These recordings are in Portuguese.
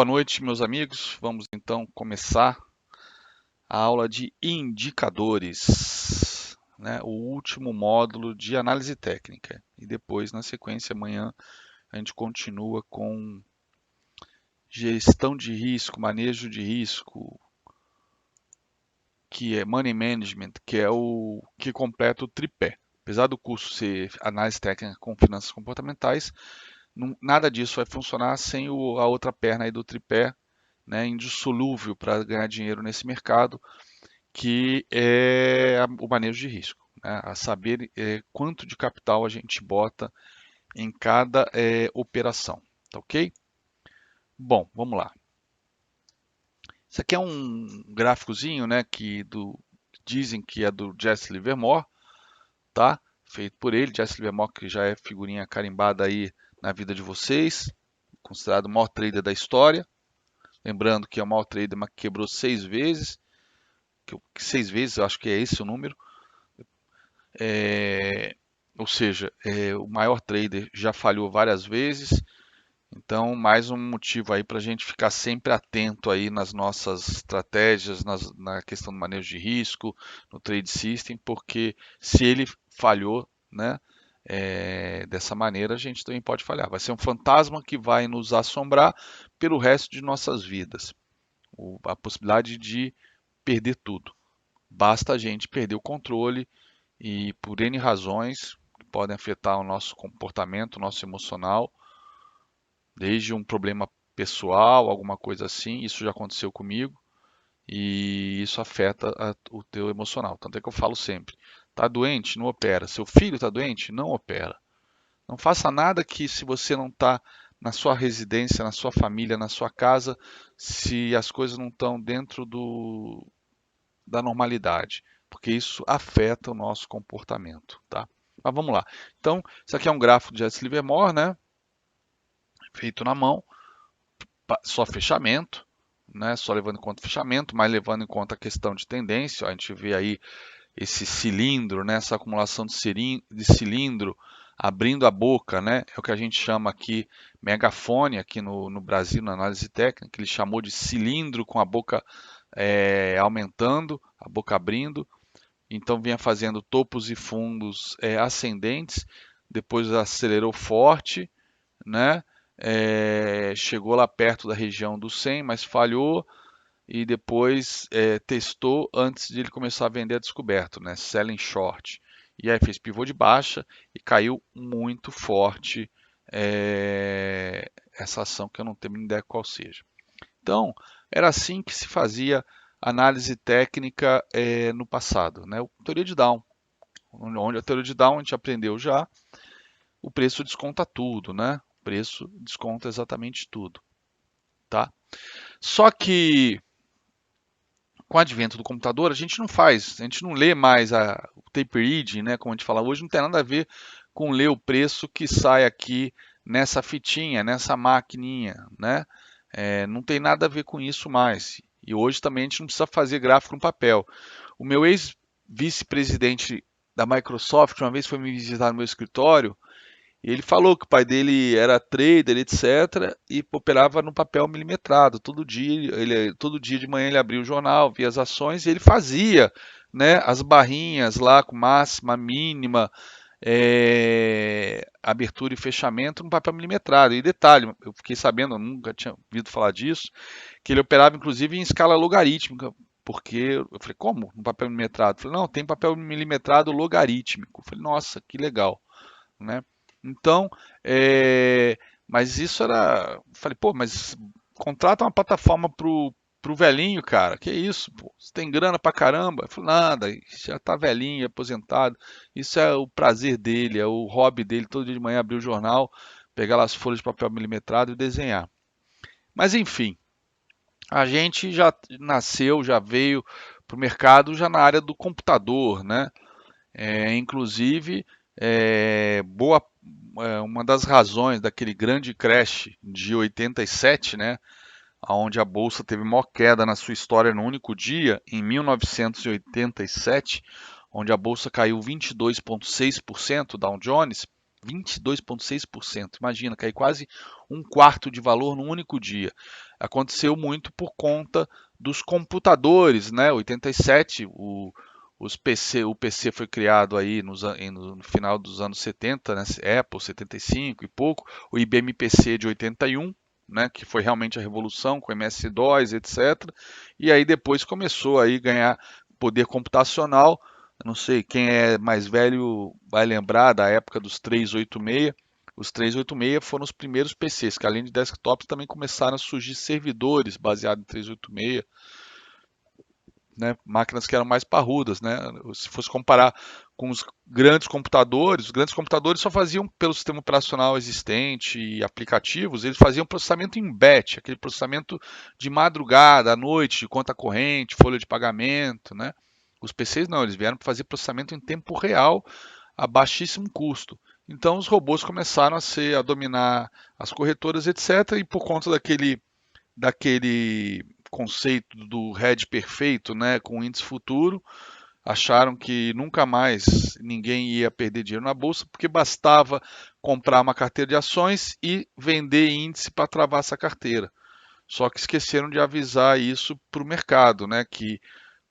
Boa noite, meus amigos. Vamos então começar a aula de indicadores, né? O último módulo de análise técnica. E depois, na sequência, amanhã a gente continua com gestão de risco, manejo de risco, que é Money Management, que é o que completa o tripé. Apesar do curso ser análise técnica com finanças comportamentais, nada disso vai funcionar sem a outra perna aí do tripé, né, indissolúvel para ganhar dinheiro nesse mercado, que é o manejo de risco, né, a saber quanto de capital a gente bota em cada operação, tá ok? Bom, vamos lá. Isso aqui é um gráficozinho, né, dizem que é do Jesse Livermore, tá? Feito por ele, Jesse Livermore, que já é figurinha carimbada aí na vida de vocês, considerado o maior trader da história. Lembrando que é o maior trader, mas quebrou 6 vezes. 6 vezes, eu acho que é esse o número. Ou seja, o maior trader já falhou várias vezes. Então, mais um motivo aí para a gente ficar sempre atento aí nas nossas estratégias, na questão do manejo de risco, no trade system, porque se ele falhou, né, dessa maneira, a gente também pode falhar. Vai ser um fantasma que vai nos assombrar pelo resto de nossas vidas. A possibilidade de perder tudo. Basta a gente perder o controle e por N razões que podem afetar o nosso comportamento, o nosso emocional, desde um problema pessoal, alguma coisa assim, isso já aconteceu comigo e isso afeta o teu emocional. Tanto é que eu falo sempre, tá doente? Não opera. Seu filho está doente? Não opera. Não faça nada que se você não está na sua residência, na sua família, na sua casa, se as coisas não estão dentro da normalidade, porque isso afeta o nosso comportamento, tá? Mas vamos lá. Então, isso aqui é um gráfico de Jesse Livermore, né? Feito na mão, só fechamento, né? Só levando em conta o fechamento, mas levando em conta a questão de tendência. Ó, a gente vê aí esse cilindro, né? Essa acumulação de cilindro abrindo a boca, né? É o que a gente chama aqui megafone aqui no Brasil na análise técnica. Ele chamou de cilindro com a boca aumentando, a boca abrindo. Então vinha fazendo topos e fundos ascendentes, depois acelerou forte, né? Chegou lá perto da região do 100, mas falhou e depois testou antes de ele começar a vender a descoberto, né? Selling short. E aí fez pivô de baixa e caiu muito forte essa ação que eu não tenho nem ideia qual seja. Então, era assim que se fazia análise técnica no passado, né? Teoria de Down, onde a teoria de Down a gente aprendeu já, o preço desconta tudo, né? O preço desconta exatamente tudo, tá? Só que com o advento do computador, a gente não lê mais o tape reading, né? Como a gente fala hoje, não tem nada a ver com ler o preço que sai aqui nessa fitinha, nessa maquininha, né? Não tem nada a ver com isso mais. E hoje também a gente não precisa fazer gráfico no papel. O meu ex-vice-presidente da Microsoft uma vez foi me visitar no meu escritório e ele falou que o pai dele era trader, etc., e operava no papel milimetrado. Todo dia de manhã ele abria o jornal, via as ações e ele fazia, né, as barrinhas lá com máxima, mínima, abertura e fechamento no papel milimetrado. E detalhe, eu fiquei sabendo, eu nunca tinha ouvido falar disso, que ele operava inclusive em escala logarítmica, porque eu falei, como? No papel milimetrado? Eu falei, não, tem papel milimetrado logarítmico. Eu falei, nossa, que legal, né? Então, mas isso era. Falei, pô, mas contrata uma plataforma pro velhinho, cara. Que isso, pô? Você tem grana pra caramba? Eu falei, nada, já tá velhinho, aposentado. Isso é o prazer dele, é o hobby dele, todo dia de manhã abrir o jornal, pegar lá as folhas de papel milimetrado e desenhar. Mas enfim, a gente já nasceu, já veio pro mercado já na área do computador, né? Inclusive, uma das razões daquele grande crash de 87, né, onde a bolsa teve maior queda na sua história no único dia, em 1987, onde a bolsa caiu 22,6%, Dow Jones, 22,6%. Imagina, cair quase um quarto de valor no único dia. aconteceu muito por conta dos computadores, né? 87, o PC foi criado aí no final dos anos 70, né? Apple 75 e pouco, o IBM PC de 81, né? Que foi realmente a revolução com MS-DOS, etc. E aí depois começou aí a ganhar poder computacional. Não sei, quem é mais velho vai lembrar da época dos 386. Os 386 foram os primeiros PCs, que além de desktops também começaram a surgir servidores baseados em 386, né? Máquinas que eram mais parrudas, né? Se fosse comparar com os grandes computadores só faziam pelo sistema operacional existente e aplicativos, eles faziam processamento em batch, aquele processamento de madrugada, à noite, de conta corrente, folha de pagamento, né? Os PCs não, eles vieram para fazer processamento em tempo real a baixíssimo custo. Então os robôs começaram a dominar as corretoras, etc. E por conta daquele conceito do hedge perfeito, né, com índice futuro, acharam que nunca mais ninguém ia perder dinheiro na bolsa, porque bastava comprar uma carteira de ações e vender índice para travar essa carteira. Só que esqueceram de avisar isso para o mercado, né, que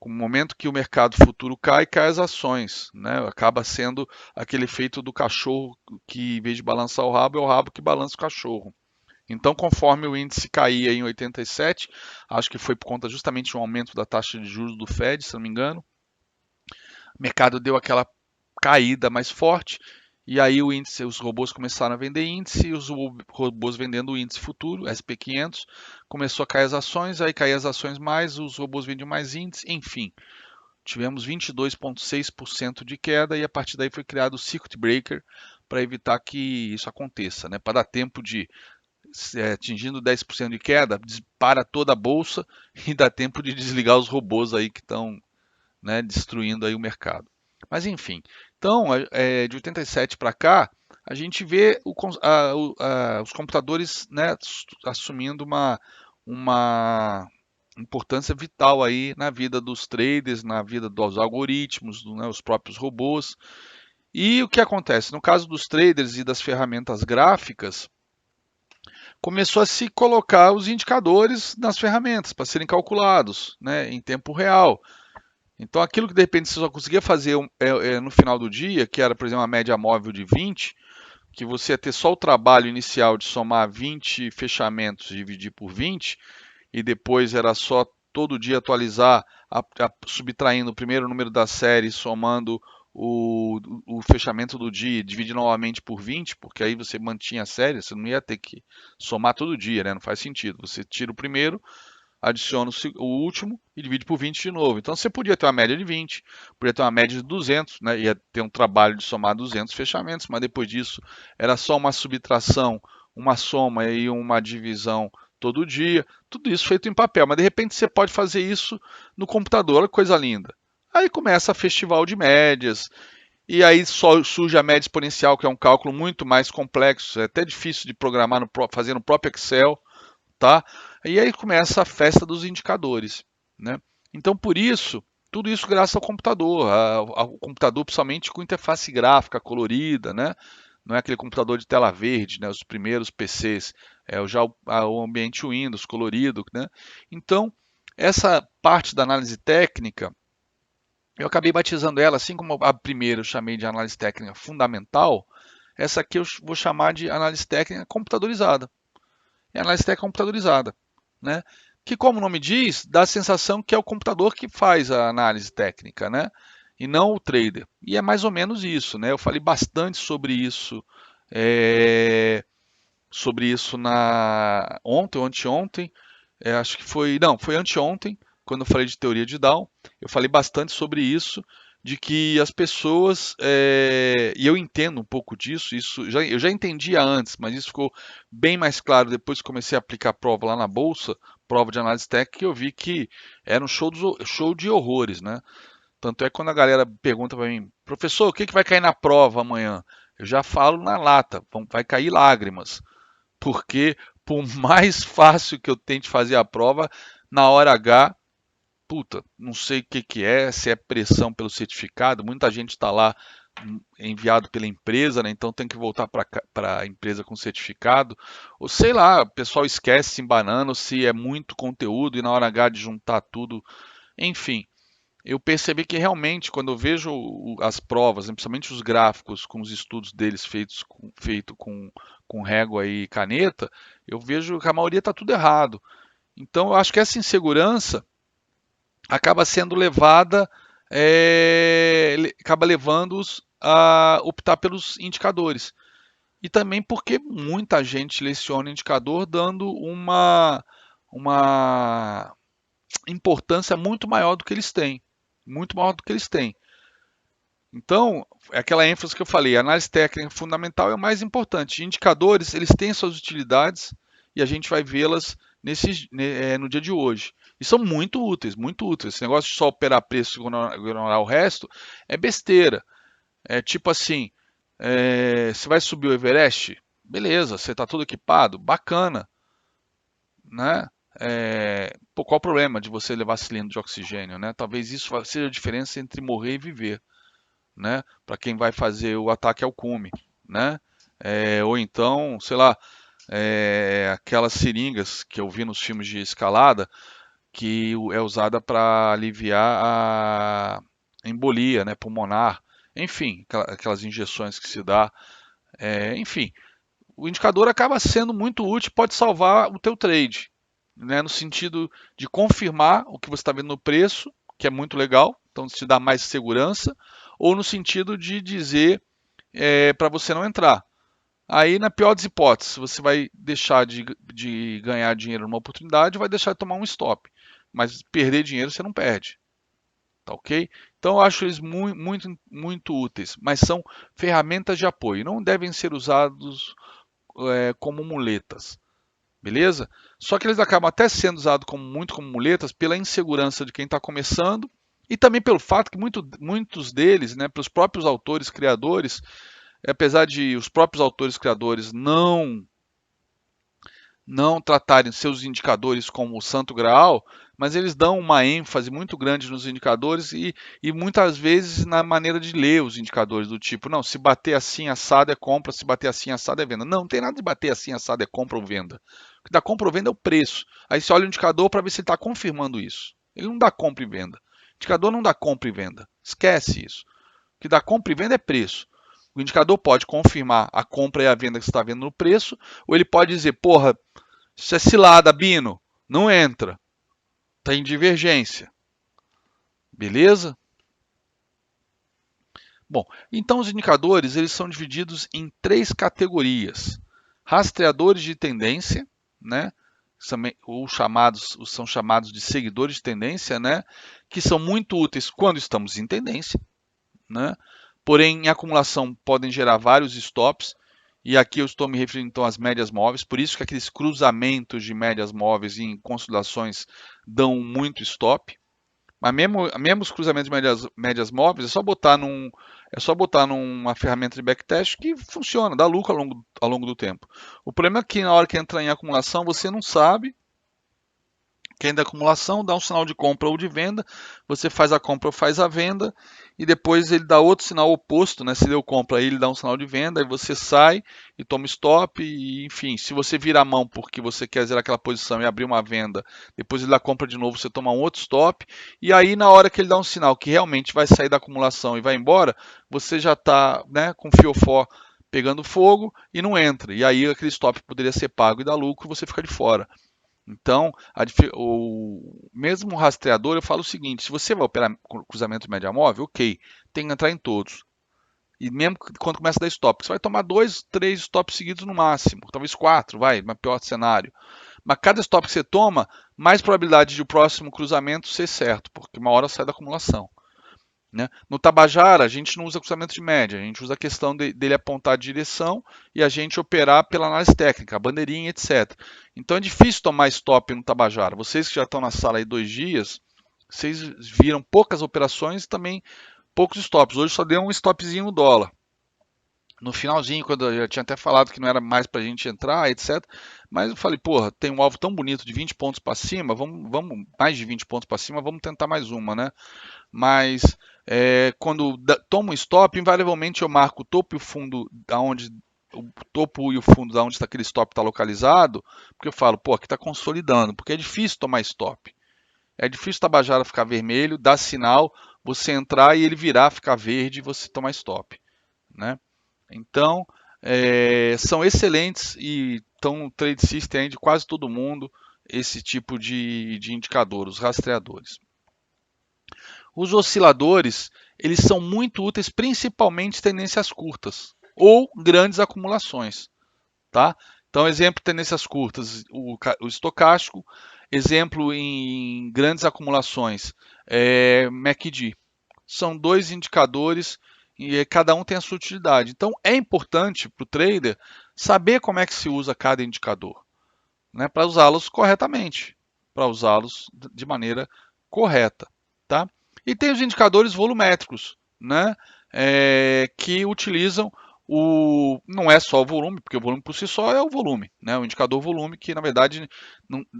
no momento que o mercado futuro cai, cai as ações, né? Acaba sendo aquele efeito do cachorro que, em vez de balançar o rabo, é o rabo que balança o cachorro. Então, conforme o índice caía em 87, acho que foi por conta justamente de um aumento da taxa de juros do Fed, se não me engano, o mercado deu aquela caída mais forte, e aí o índice, os robôs começaram a vender índice, e os robôs vendendo o índice futuro, SP500, começou a cair as ações, aí caíam as ações mais, os robôs vendiam mais índice, enfim. Tivemos 22,6% de queda e a partir daí foi criado o Circuit Breaker para evitar que isso aconteça, né? Para dar tempo de, atingindo 10% de queda, dispara toda a bolsa e dá tempo de desligar os robôs aí que estão, né, destruindo aí o mercado. Mas enfim, então de 87 para cá, a gente vê os computadores, né, assumindo uma importância vital aí na vida dos traders, na vida dos algoritmos, né, os próprios robôs. E o que acontece? No caso dos traders e das ferramentas gráficas, começou a se colocar os indicadores nas ferramentas para serem calculados, né, em tempo real. Então aquilo que de repente você só conseguia fazer no final do dia, que era, por exemplo, uma média móvel de 20, que você ia ter só o trabalho inicial de somar 20 fechamentos e dividir por 20, e depois era só todo dia atualizar, subtraindo o primeiro número da série, somando o fechamento do dia, dividir novamente por 20, porque aí você mantinha a série, você não ia ter que somar todo dia, né? Não faz sentido. Você tira o primeiro, adiciona o último e divide por 20 de novo. Então você podia ter uma média de 20, podia ter uma média de 200, né? Ia ter um trabalho de somar 200 fechamentos, mas depois disso era só uma subtração, uma soma e uma divisão todo dia. Tudo isso feito em papel, mas de repente você pode fazer isso no computador, olha que coisa linda. Aí começa festival de médias, e aí só surge a média exponencial, que é um cálculo muito mais complexo, é até difícil de programar fazer no próprio Excel, tá? E aí começa a festa dos indicadores, né? Então, por isso, tudo isso graças ao computador, ao computador principalmente com interface gráfica colorida, né? Não é aquele computador de tela verde, né? Os primeiros PCs, já o ambiente Windows colorido, né? Então, essa parte da análise técnica, eu acabei batizando ela, assim como a primeira eu chamei de análise técnica fundamental, essa aqui eu vou chamar de análise técnica computadorizada. É análise técnica computadorizada, né? Que, como o nome diz, dá a sensação que é o computador que faz a análise técnica, né? E não o trader. E é mais ou menos isso, né? Eu falei bastante sobre isso ontem ou anteontem, acho que foi, não, foi anteontem, quando eu falei de teoria de Down, eu falei bastante sobre isso, de que as pessoas, e eu entendo um pouco disso, eu já entendia antes, mas isso ficou bem mais claro depois que comecei a aplicar a prova lá na Bolsa, prova de análise técnica, que eu vi que era um show de horrores, né? Tanto é que quando a galera pergunta para mim, professor, o que vai cair na prova amanhã? Eu já falo na lata, vai cair lágrimas, porque por mais fácil que eu tente fazer a prova, na hora H, puta, não sei o que é, se é pressão pelo certificado, muita gente está lá enviado pela empresa, né? Então tem que voltar para a empresa com certificado. Ou sei lá, o pessoal esquece se embanando, ou se é muito conteúdo e na hora H de juntar tudo. Enfim, eu percebi que realmente, quando eu vejo as provas, né, principalmente os gráficos com os estudos deles feito com régua e caneta, eu vejo que a maioria está tudo errado. Então, eu acho que essa insegurança acaba sendo levada, acaba levando-os a optar pelos indicadores. E também porque muita gente leciona indicador dando uma importância muito maior do que eles têm. Muito maior do que eles têm. Então, é aquela ênfase que eu falei, a análise técnica fundamental é o mais importante. Indicadores, eles têm suas utilidades e a gente vai vê-las no dia de hoje. E são muito úteis, muito úteis. Esse negócio de só operar preço e ignorar o resto é besteira. É tipo assim, você vai subir o Everest? Beleza, você está todo equipado? Bacana, né? Pô, qual o problema de você levar cilindro de oxigênio, né? Talvez isso seja a diferença entre morrer e viver, né? Para quem vai fazer o ataque ao cume, né? Ou então, sei lá, aquelas seringas que eu vi nos filmes de escalada que é usada para aliviar a embolia, né, pulmonar, enfim, aquelas injeções que se dá, enfim, o indicador acaba sendo muito útil, pode salvar o teu trade, né, no sentido de confirmar o que você está vendo no preço, que é muito legal, então te dá mais segurança, ou no sentido de dizer para você não entrar. Aí, na pior das hipóteses, você vai deixar de ganhar dinheiro numa oportunidade, vai deixar de tomar um stop. Mas perder dinheiro você não perde, tá ok? Então, eu acho eles muito, muito, muito úteis, mas são ferramentas de apoio, não devem ser usados como muletas, beleza? Só que eles acabam até sendo usados muito como muletas pela insegurança de quem está começando e também pelo fato que muitos deles, né, pelos próprios autores, criadores, apesar de os próprios autores criadores não tratarem seus indicadores como o santo graal, mas eles dão uma ênfase muito grande nos indicadores e muitas vezes na maneira de ler os indicadores, do tipo, não, se bater assim assado é compra, se bater assim assado é venda. Não tem nada de bater assim assado é compra ou venda. O que dá compra ou venda é o preço. Aí você olha o indicador para ver se ele está confirmando isso. Ele não dá compra e venda. O indicador não dá compra e venda. Esquece isso. O que dá compra e venda é preço. O indicador pode confirmar a compra e a venda que você está vendo no preço, ou ele pode dizer, porra, isso é cilada, Bino, não entra, está em divergência, beleza? Bom, então os indicadores eles são divididos em três categorias: rastreadores de tendência, né? São chamados de seguidores de tendência, né? Que são muito úteis quando estamos em tendência, né? Porém, em acumulação podem gerar vários stops, e aqui eu estou me referindo então às médias móveis, por isso que aqueles cruzamentos de médias móveis em consolidações dão muito stop. Mas mesmo os cruzamentos de médias móveis, é só botar numa ferramenta de backtest que funciona, dá lucro ao longo do tempo. O problema é que na hora que entra em acumulação, você não sabe. Quem da acumulação dá um sinal de compra ou de venda, você faz a compra ou faz a venda, e depois ele dá outro sinal oposto, né? Se deu compra aí, ele dá um sinal de venda, aí você sai e toma stop, e enfim, se você vira a mão porque você quer zerar aquela posição e abrir uma venda, depois ele dá compra de novo, você toma um outro stop, e aí na hora que ele dá um sinal que realmente vai sair da acumulação e vai embora, você já está, né, com o fiofó pegando fogo e não entra, e aí aquele stop poderia ser pago e dar lucro, você fica de fora. Então, o mesmo rastreador, eu falo o seguinte: se você vai operar cruzamento de média móvel, ok, tem que entrar em todos. E mesmo quando começa a dar stop, você vai tomar 2, 3 stops seguidos no máximo, talvez 4, vai, no pior cenário. Mas cada stop que você toma, mais probabilidade de o próximo cruzamento ser certo, porque uma hora sai da acumulação. Né? No Tabajara, a gente não usa cruzamento de média, a gente usa a questão dele apontar a direção e a gente operar pela análise técnica, a bandeirinha, etc. Então é difícil tomar stop no Tabajara. Vocês que já estão na sala aí 2 dias, vocês viram poucas operações e também poucos stops. Hoje só deu um stopzinho no dólar. No finalzinho, quando eu já tinha até falado que não era mais para a gente entrar, etc. Mas eu falei, porra, tem um alvo tão bonito de 20 pontos para cima, vamos mais de 20 pontos para cima, vamos tentar mais uma, né? Mas quando tomo um stop, invariavelmente eu marco o topo e o fundo o topo e o fundo da onde está aquele stop está localizado, porque eu falo, pô, aqui está consolidando, porque é difícil tomar stop. É difícil o Tabajara ficar vermelho, dar sinal, você entrar e ele virar, ficar verde e você tomar stop, né? Então, são excelentes e estão no trade system de quase todo mundo esse tipo de indicador, os rastreadores. Os osciladores, eles são muito úteis principalmente em tendências curtas ou grandes acumulações, tá? Então, exemplo, tendências curtas, o estocástico, exemplo em grandes acumulações, MACD. São dois indicadores e cada um tem a sua utilidade. Então, é importante para o trader saber como é que se usa cada indicador, né, para usá-los corretamente, para usá-los de maneira correta, tá? E tem os indicadores volumétricos, né, que utilizam não é só o volume, porque o volume por si só é o volume, né? O indicador volume que na verdade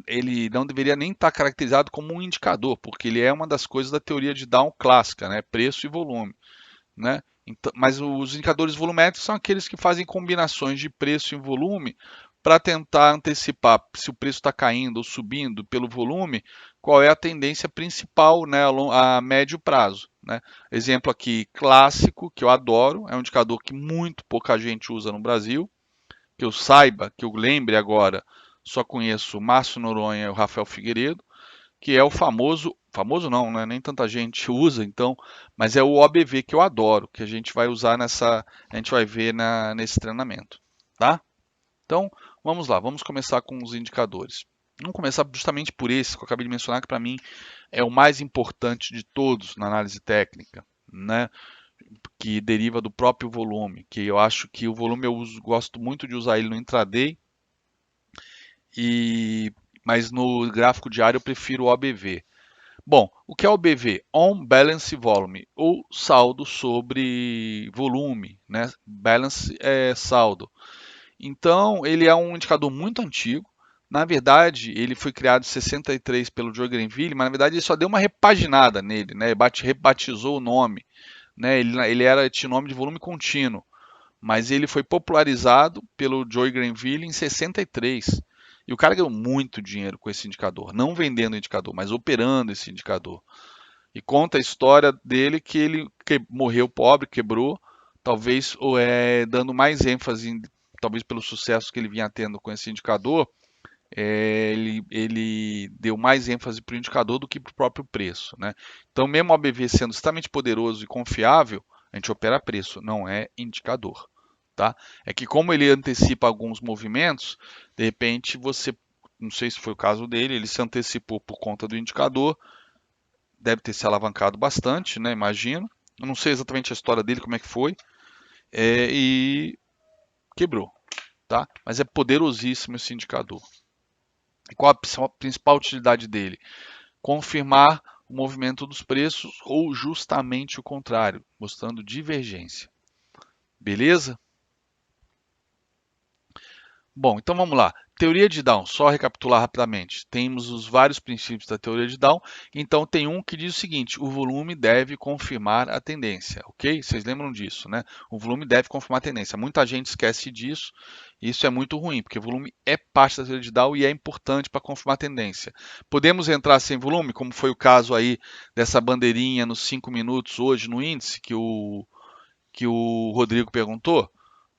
ele não deveria nem estar caracterizado como um indicador, porque ele é uma das coisas da teoria de Down clássica, né? Preço e volume, né? Então, mas os indicadores volumétricos são aqueles que fazem combinações de preço e volume para tentar antecipar se o preço está caindo ou subindo pelo volume, qual é a tendência principal, né, a médio prazo, né? Exemplo aqui clássico, que eu adoro, é um indicador que muito pouca gente usa no Brasil, que eu saiba, que eu lembre agora, só conheço o Márcio Noronha e o Rafael Figueiredo, que é o famoso não, né? Nem tanta gente usa, então, mas é o OBV que eu adoro, que a gente vai usar a gente vai ver nesse treinamento, tá? Então, vamos lá, vamos começar com os indicadores. Vamos começar justamente por esse que eu acabei de mencionar, que para mim é o mais importante de todos na análise técnica, né? Que deriva do próprio volume, que eu acho que o volume gosto muito de usar ele no intraday, e, mas no gráfico diário eu prefiro o OBV. Bom, o que é o BV? On Balance Volume, ou saldo sobre volume, né? Balance é saldo. Então, ele é um indicador muito antigo. Na verdade, ele foi criado em 63 pelo Joe Grenville, mas na verdade ele só deu uma repaginada nele, né? Rebatizou o nome, né? Tinha nome de volume contínuo, mas ele foi popularizado pelo Joe Grenville em 63. E o cara ganhou muito dinheiro com esse indicador, não vendendo o indicador, mas operando esse indicador. E conta a história dele que ele morreu pobre, quebrou, talvez dando mais ênfase, talvez pelo sucesso que ele vinha tendo com esse indicador, ele deu mais ênfase para o indicador do que para o próprio preço, né? Então, mesmo o ABV sendo extremamente poderoso e confiável, a gente opera preço, não é indicador, tá? É que como ele antecipa alguns movimentos, de repente você, não sei se foi o caso dele, ele se antecipou por conta do indicador, deve ter se alavancado bastante, né? Imagino. Eu não sei exatamente a história dele, como é que foi, e quebrou, tá? Mas é poderosíssimo esse indicador. E qual a principal utilidade dele? Confirmar o movimento dos preços ou justamente o contrário, mostrando divergência. Beleza? Bom, então vamos lá. Teoria de Down, só recapitular rapidamente. Temos os vários princípios da teoria de Down. Então tem um que diz o seguinte: o volume deve confirmar a tendência, ok? Vocês lembram disso, né? O volume deve confirmar a tendência. Muita gente esquece disso. E isso é muito ruim, porque o volume é parte da teoria de Down e é importante para confirmar a tendência. Podemos entrar sem volume, como foi o caso aí dessa bandeirinha nos 5 minutos hoje no índice que o Rodrigo perguntou?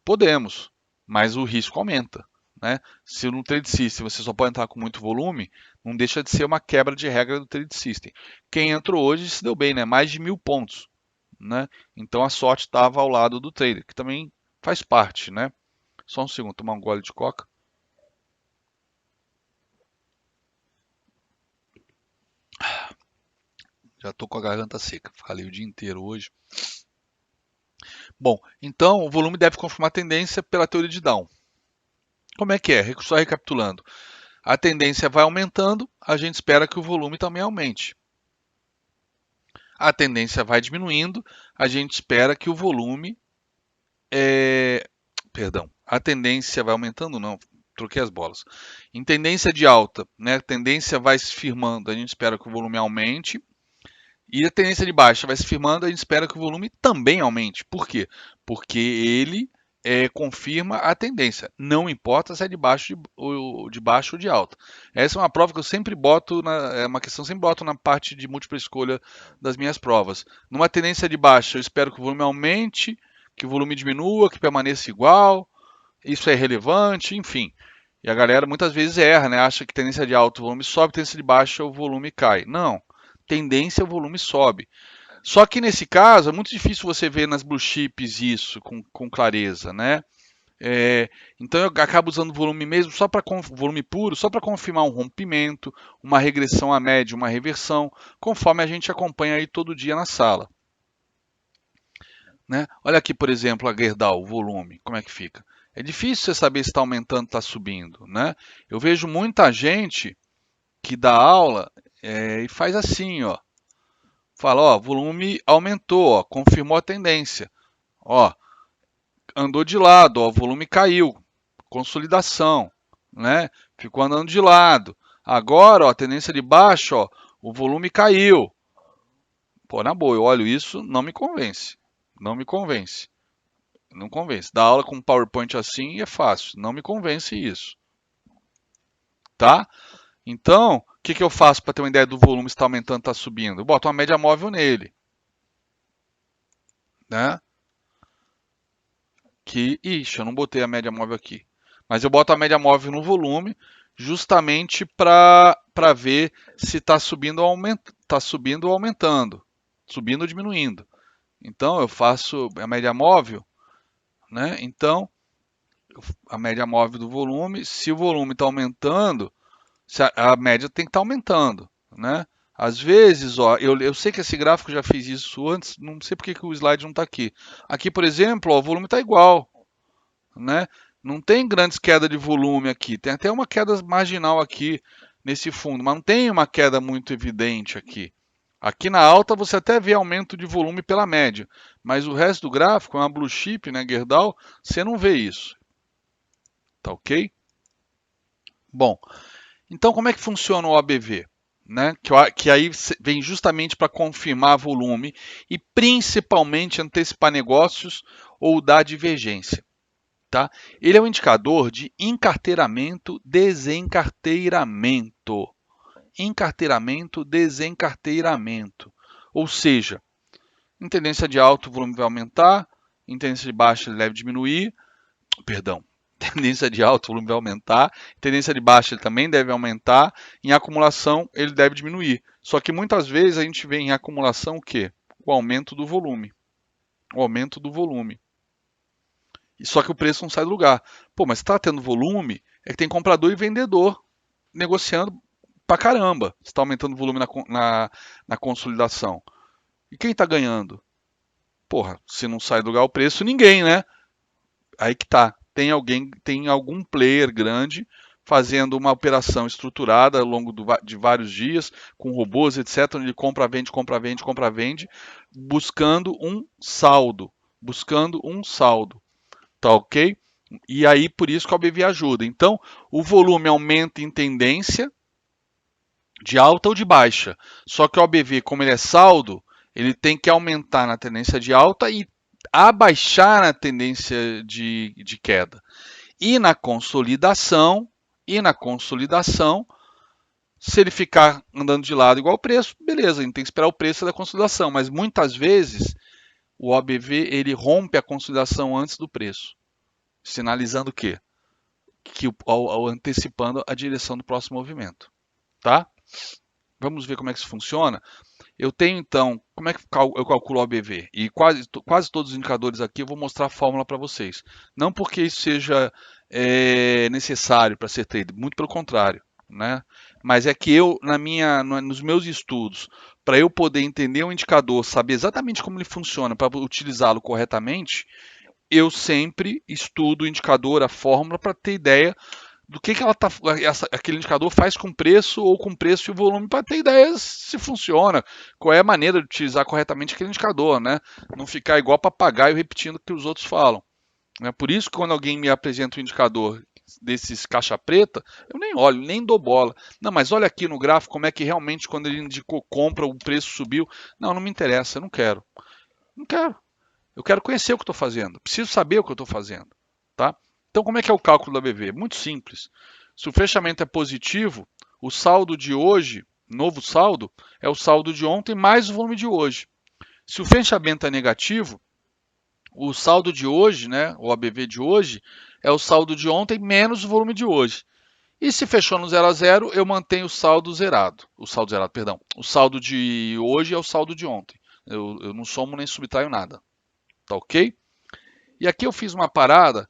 Podemos, mas o risco aumenta, né? Se no trade system você só pode entrar com muito volume, não deixa de ser uma quebra de regra do trade system. Quem entrou hoje se deu bem, né? Mais de 1.000 pontos, né? Então a sorte estava ao lado do trader, que também faz parte, né? Só um segundo, tomar um gole de coca. Já estou com a garganta seca, falei o dia inteiro hoje. Bom, então o volume deve confirmar a tendência pela teoria de Down. Como é que é? Só recapitulando. A tendência vai aumentando, a gente espera que o volume também aumente. A tendência vai diminuindo, a gente espera que o volume. Perdão, a tendência vai aumentando, não, troquei as bolas. Em tendência de alta, né, a tendência vai se firmando, a gente espera que o volume aumente. E a tendência de baixa vai se firmando, a gente espera que o volume também aumente. Por quê? Porque ele confirma a tendência. Não importa se é de baixo ou de alta. Essa é uma prova que eu sempre boto, é uma questão que eu sempre boto na parte de múltipla escolha das minhas provas. Numa tendência de baixa, eu espero que o volume aumente, que o volume diminua, que permaneça igual. Isso é relevante, enfim. E a galera muitas vezes erra, né? Acha que tendência de alta o volume sobe, tendência de baixa o volume cai. Não. Tendência o volume sobe. Só que nesse caso é muito difícil você ver nas blue chips isso com clareza, né? Então eu acabo usando volume mesmo só para volume puro, só para confirmar um rompimento, uma regressão à média, uma reversão, conforme a gente acompanha aí todo dia na sala. Né? Olha aqui, por exemplo, a Gerdau, o volume, como é que fica? É difícil você saber se está aumentando ou está subindo. Né? Eu vejo muita gente que dá aula e faz assim, ó. Fala, ó, volume aumentou, ó, confirmou a tendência. Ó, andou de lado, ó, o volume caiu, consolidação, né? Ficou andando de lado. Agora, ó, a tendência de baixo, ó, o volume caiu. Pô, na boa, eu olho isso, não me convence. Não me convence. Não convence. Dar aula com PowerPoint assim é fácil. Não me convence isso. Tá? Então, o que eu faço para ter uma ideia do volume se está aumentando, está subindo? Eu boto uma média móvel nele. Né? Ixi, eu não botei a média móvel aqui. Mas eu boto a média móvel no volume justamente para ver se está subindo ou aumentando, subindo ou diminuindo. Então eu faço a média móvel, né? Então a média móvel do volume, se o volume está aumentando, a média tem que estar aumentando, né? Às vezes, ó, eu sei que esse gráfico já fiz isso antes, não sei porque que o slide não está aqui. Aqui, por exemplo, ó, o volume está igual, né? Não tem grandes quedas de volume aqui, tem até uma queda marginal aqui nesse fundo, mas não tem uma queda muito evidente aqui. Aqui na alta você até vê aumento de volume pela média, mas o resto do gráfico é uma blue chip, né, Gerdau, você não vê isso. Tá ok? Bom, então como é que funciona o OBV? Né? Que aí vem justamente para confirmar volume e principalmente antecipar negócios ou dar divergência. Tá? Ele é um indicador de encarteiramento, desencarteiramento. Encarteiramento, desencarteiramento. Ou seja, em tendência de alta o volume vai aumentar, em tendência de baixa ele deve diminuir, perdão, tendência de alta o volume vai aumentar, tendência de baixa ele também deve aumentar, em acumulação ele deve diminuir. Só que muitas vezes a gente vê em acumulação o quê? O aumento do volume. O aumento do volume. Só que o preço não sai do lugar. Pô, mas está tendo volume, é que tem comprador e vendedor negociando pra caramba. Está aumentando o volume na consolidação. E quem está ganhando? Porra, se não sai do lugar o preço, ninguém, né? Aí que tá. Tem algum player grande fazendo uma operação estruturada ao longo de vários dias, com robôs, etc., onde compra, vende, compra, vende, compra, vende, buscando um saldo. Buscando um saldo. Tá ok? E aí, por isso que o OBV ajuda. Então, o volume aumenta em tendência de alta ou de baixa. Só que o OBV, como ele é saldo, ele tem que aumentar na tendência de alta e abaixar na tendência de queda. E na consolidação, se ele ficar andando de lado igual o preço, beleza, a gente tem que esperar o preço da consolidação. Mas muitas vezes o OBV ele rompe a consolidação antes do preço. Sinalizando o quê? Que ao antecipando a direção do próximo movimento, tá? Vamos ver como é que isso funciona. Eu tenho então, como é que eu calculo o OBV? E quase todos os indicadores aqui eu vou mostrar a fórmula para vocês. Não porque isso seja necessário para ser trader, muito pelo contrário, né? Mas é que eu, nos meus estudos, para eu poder entender um indicador, saber exatamente como ele funciona, para utilizá-lo corretamente, eu sempre estudo o indicador, a fórmula, para ter ideia do que aquele indicador faz com preço ou com preço e volume, para ter ideia se funciona, qual é a maneira de utilizar corretamente aquele indicador, né? Não ficar igual papagaio repetindo o que os outros falam. Né? Por isso que quando alguém me apresenta um indicador desses caixa preta, eu nem olho, nem dou bola. Não, mas olha aqui no gráfico como é que realmente quando ele indicou compra, o preço subiu. Não, não me interessa, eu não quero. Não quero. Eu quero conhecer o que estou fazendo. Preciso saber o que eu estou fazendo. Tá? Então, como é que é o cálculo da BV? Muito simples. Se o fechamento é positivo, o saldo de hoje, novo saldo, é o saldo de ontem mais o volume de hoje. Se o fechamento é negativo, o saldo de hoje, né, o ABV de hoje, é o saldo de ontem menos o volume de hoje. E se fechou no 0 a 0, eu mantenho o saldo zerado. O saldo zerado, perdão. O saldo de hoje é o saldo de ontem. Eu não somo nem subtraio nada. Tá ok? E aqui eu fiz uma parada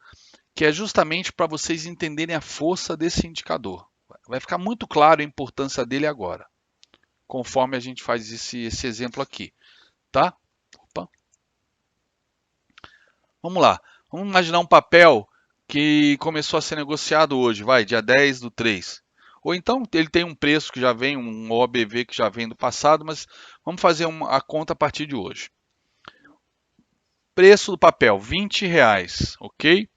que é justamente para vocês entenderem a força desse indicador. Vai ficar muito claro a importância dele agora, conforme a gente faz esse exemplo aqui, tá? Opa. Vamos lá. Vamos imaginar um papel que começou a ser negociado hoje, vai, dia 10 do 3. Ou então ele tem um preço que já vem, um OBV que já vem do passado, mas vamos fazer a conta a partir de hoje. Preço do papel, R$ 20, ok?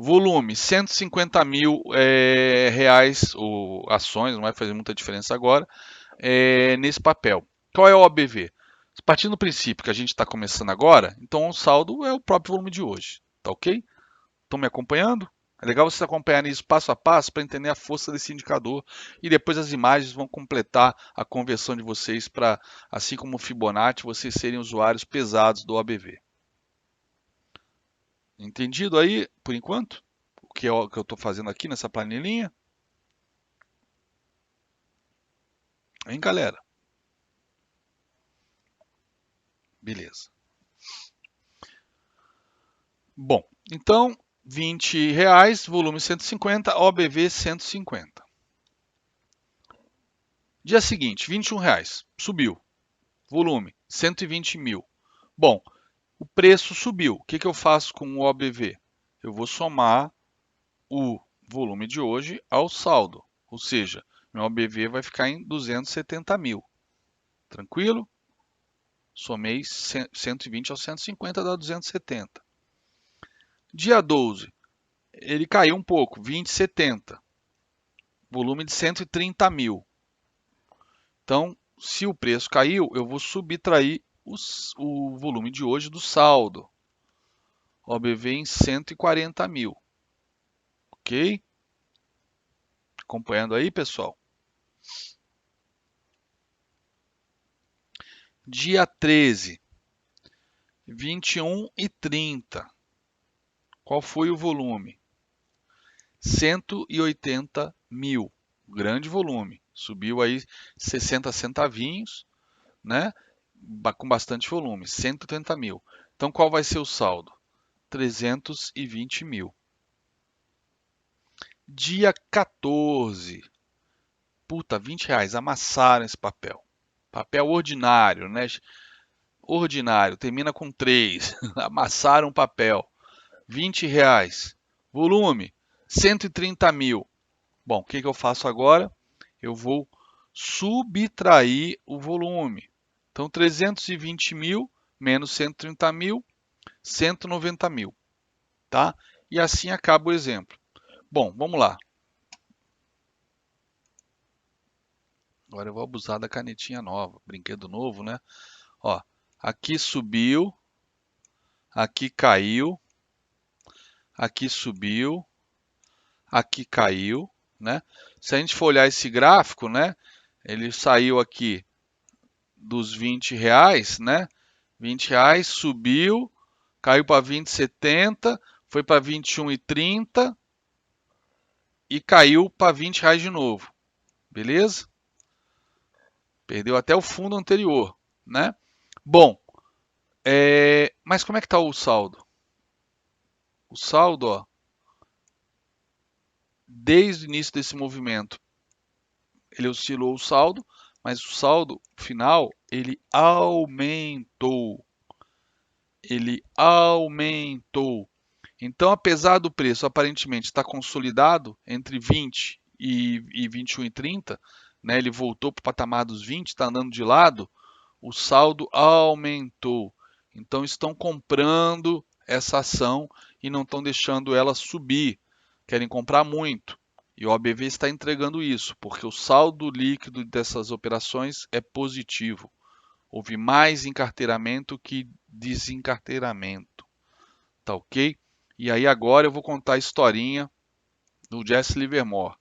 Volume, 150 mil reais, ou ações, não vai fazer muita diferença agora, nesse papel. Qual é o OBV? Partindo do princípio que a gente está começando agora, então o saldo é o próprio volume de hoje, tá ok? Estão me acompanhando? É legal vocês acompanharem isso passo a passo para entender a força desse indicador e depois as imagens vão completar a conversão de vocês para, assim como o Fibonacci, vocês serem usuários pesados do OBV. Entendido aí, por enquanto? O que eu estou fazendo aqui nessa planilhinha? Hein, galera? Beleza. Bom, então, R$ 20, volume 150, OBV 150. Dia seguinte, R$ 21, subiu. Volume, 120 mil. Bom, o preço subiu. O que eu faço com o OBV? Eu vou somar o volume de hoje ao saldo. Ou seja, meu OBV vai ficar em 270 mil. Tranquilo? Somei 120 ao 150, dá 270. Dia 12, ele caiu um pouco, 20,70. Volume de 130 mil. Então, se o preço caiu, eu vou subtrair o volume de hoje do saldo. OBV em 140 mil. Ok? Acompanhando aí, pessoal? Dia 13, 21,30. Qual foi o volume? 180 mil. Grande volume. Subiu aí 60 centavinhos, né? Com bastante volume. 180 mil. Então, qual vai ser o saldo? 320 mil. Dia 14. Puta, R$ 20. Amassaram esse papel. Papel ordinário, né? Ordinário, termina com 3. Amassaram o papel. R$ 20. Volume, 130 mil. Bom, o que eu faço agora? Eu vou subtrair o volume. Então, 320 mil menos 130 mil, 190 mil. Tá? E assim acaba o exemplo. Bom, vamos lá. Agora eu vou abusar da canetinha nova, brinquedo novo, né? Ó, aqui subiu, aqui caiu, aqui subiu, aqui caiu, né? Se a gente for olhar esse gráfico, né? Ele saiu aqui dos R$ 20, né? R$ 20, subiu, caiu para 20,70, foi para 21,30 e caiu para R$ 20 de novo. Beleza? Perdeu até o fundo anterior, né? Bom, mas como é que está o saldo? O saldo, ó, desde o início desse movimento, ele oscilou o saldo, mas o saldo final, ele aumentou. Ele aumentou. Então, apesar do preço aparentemente estar consolidado entre 20 e 21,30, né, ele voltou para o patamar dos 20, está andando de lado, o saldo aumentou. Então, estão comprando essa ação e não estão deixando ela subir. querem comprar muito. E o OBV está entregando isso, porque o saldo líquido dessas operações é positivo. Houve mais encarteiramento que desencarteiramento. Tá ok? E aí agora eu vou contar a historinha do Jesse Livermore.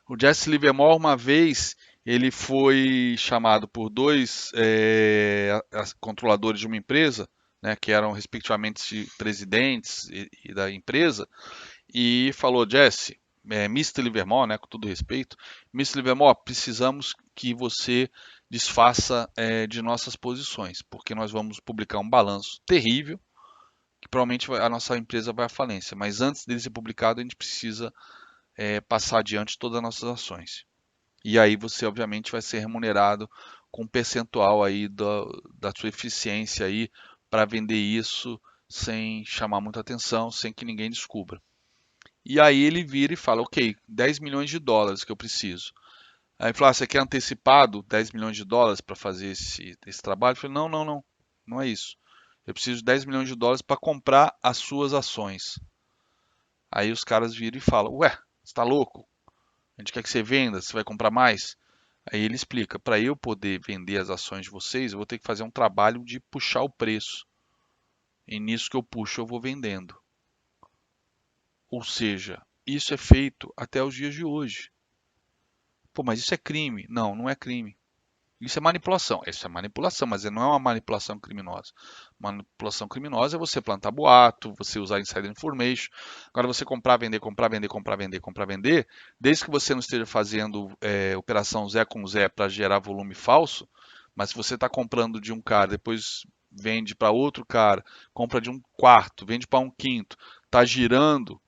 O Jesse Livermore, uma vez, ele foi chamado por dois controladores de uma empresa, né, que eram respectivamente presidentes da empresa, e falou: Jesse, Mr. Livermore, né, com todo respeito, Mr. Livermore, precisamos que você desfaça de nossas posições, porque nós vamos publicar um balanço terrível, que provavelmente a nossa empresa vai à falência, mas antes dele ser publicado, a gente precisa passar adiante todas as nossas ações. E aí você, obviamente, vai ser remunerado com um percentual aí da sua eficiência aí para vender isso sem chamar muita atenção, sem que ninguém descubra. E aí ele vira e fala, ok, 10 milhões de dólares que eu preciso. Aí ele fala, você quer antecipado 10 milhões de dólares para fazer esse trabalho? Eu falei, não, não, não, não é isso. Eu preciso de 10 milhões de dólares para comprar as suas ações. Aí os caras viram e falam, ué, você está louco? A gente quer que você venda, você vai comprar mais? Aí ele explica, para eu poder vender as ações de vocês, eu vou ter que fazer um trabalho de puxar o preço. E nisso que eu puxo, eu vou vendendo. Ou seja, isso é feito até os dias de hoje. Pô, mas isso é crime? Não, não é crime. Isso é manipulação. Isso é manipulação, mas não é uma manipulação criminosa. Manipulação criminosa é você plantar boato, você usar insider information. Agora você comprar, vender, comprar, vender, comprar, vender, comprar, vender, desde que você não esteja fazendo operação Zé com Zé para gerar volume falso, mas se você está comprando de um cara, depois vende para outro cara, compra de um quarto, vende para um quinto, está girando,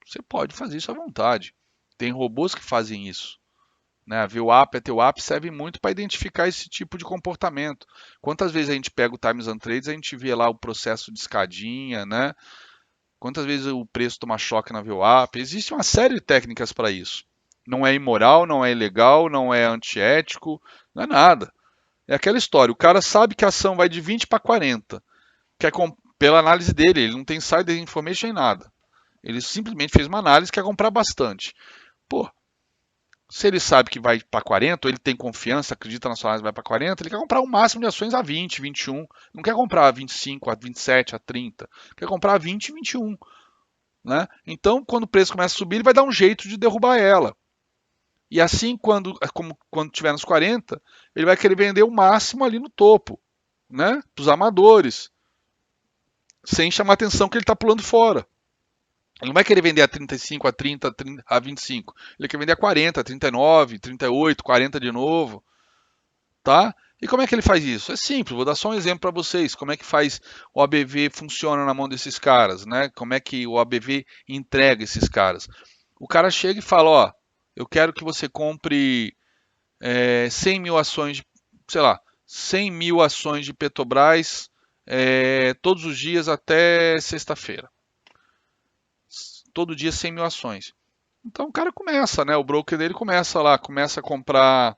você pode fazer isso à vontade. Tem robôs que fazem isso. Né? A VWAP, a TWAP serve muito para identificar esse tipo de comportamento. Quantas vezes a gente pega o Times and Trades, a gente vê lá o processo de escadinha, né? Quantas vezes o preço toma choque na VWAP? Existe uma série de técnicas para isso. Não é imoral, não é ilegal, não é antiético, não é nada. É aquela história, o cara sabe que a ação vai de 20 para 40. Pela análise dele, ele não tem insider information em nada. Ele simplesmente fez uma análise que quer comprar bastante. Pô, se ele sabe que vai para 40, ou ele tem confiança, acredita na sua análise vai para 40, ele quer comprar o máximo de ações a 20, 21. Não quer comprar a 25, a 27, a 30. Quer comprar a 20 e 21. Né? Então, quando o preço começa a subir, ele vai dar um jeito de derrubar ela. E assim, quando tiver nos 40, ele vai querer vender o máximo ali no topo, né? Para os amadores, sem chamar atenção que ele está pulando fora. Ele não vai querer vender a 35, a 30, a 25. Ele quer vender a 40, 39, 38, 40 de novo, tá? E como é que ele faz isso? É simples, vou dar só um exemplo para vocês. Como é que faz o ABV funciona na mão desses caras, né? Como é que o ABV entrega esses caras? O cara chega e fala, ó, eu quero que você compre 100 mil ações, sei lá, 100 mil ações de Petrobras todos os dias até sexta-feira. Todo dia 100 mil ações. Então o cara começa, né? O broker dele começa lá, começa a comprar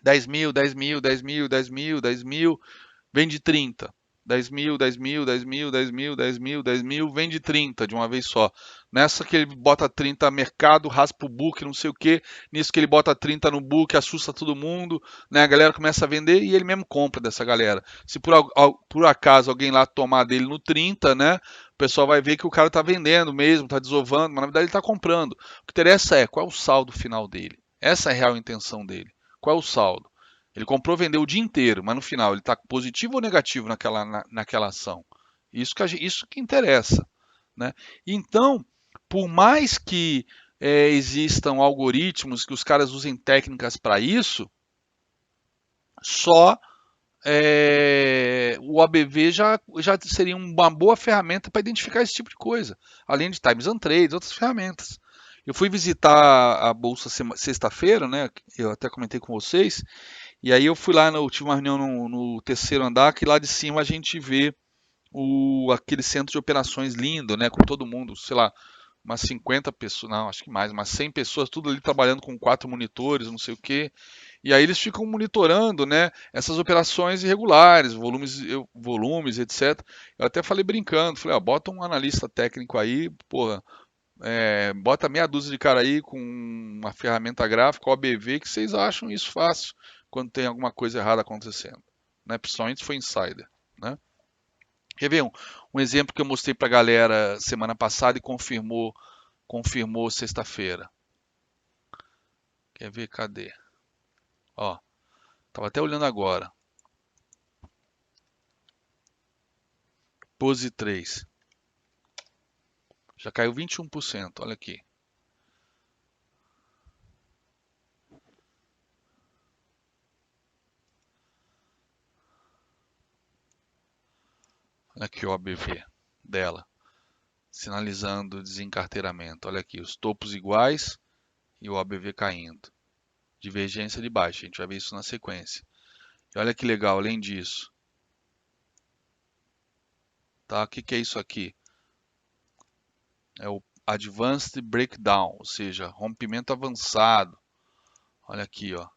10 mil, 10 mil, 10 mil, 10 mil, 10 mil, vende 30. 10 mil, 10 mil, 10 mil, 10 mil, 10 mil, 10 mil, vende 30 de uma vez só. Nessa que ele bota 30 mercado, raspa o book, não sei o que. Nisso que ele bota 30 no book, assusta todo mundo, né? A galera começa a vender e ele mesmo compra dessa galera. Se por acaso alguém lá tomar dele no 30, né? O pessoal vai ver que o cara tá vendendo mesmo, tá desovando, mas na verdade ele tá comprando. O que interessa é qual é o saldo final dele. Essa é a real intenção dele. Qual é o saldo? Ele comprou, vendeu o dia inteiro, mas no final ele está positivo ou negativo naquela ação? Isso que interessa. Né? Então, por mais que existam algoritmos, que os caras usem técnicas para isso, só o ABV já seria uma boa ferramenta para identificar esse tipo de coisa, além de Times and Trades, outras ferramentas. Eu fui visitar a bolsa sexta-feira, né? Eu até comentei com vocês, e aí eu fui lá, eu tive uma reunião no terceiro andar, que lá de cima a gente vê aquele centro de operações lindo, né? Com todo mundo, sei lá, umas 50 pessoas, não, acho que mais, umas 100 pessoas, tudo ali trabalhando com 4 monitores, não sei o quê. E aí eles ficam monitorando, né, essas operações irregulares, volumes, etc. Eu até falei brincando, falei, ó, bota um analista técnico aí, porra, bota meia dúzia de cara aí com uma ferramenta gráfica, OBV, que vocês acham isso fácil quando tem alguma coisa errada acontecendo, né? Principalmente se for insider, né? Quer ver um exemplo que eu mostrei para a galera semana passada e confirmou sexta-feira. Quer ver? Cadê? Ó, tava até olhando agora. Pose 3. Já caiu 21%, olha aqui. Olha aqui o ABV dela, sinalizando desencarteiramento. Olha aqui, os topos iguais e o ABV caindo. Divergência de baixa, a gente vai ver isso na sequência. E olha que legal, além disso, tá? O que que é isso aqui? É o Advanced Breakdown, ou seja, rompimento avançado. Olha aqui, ó.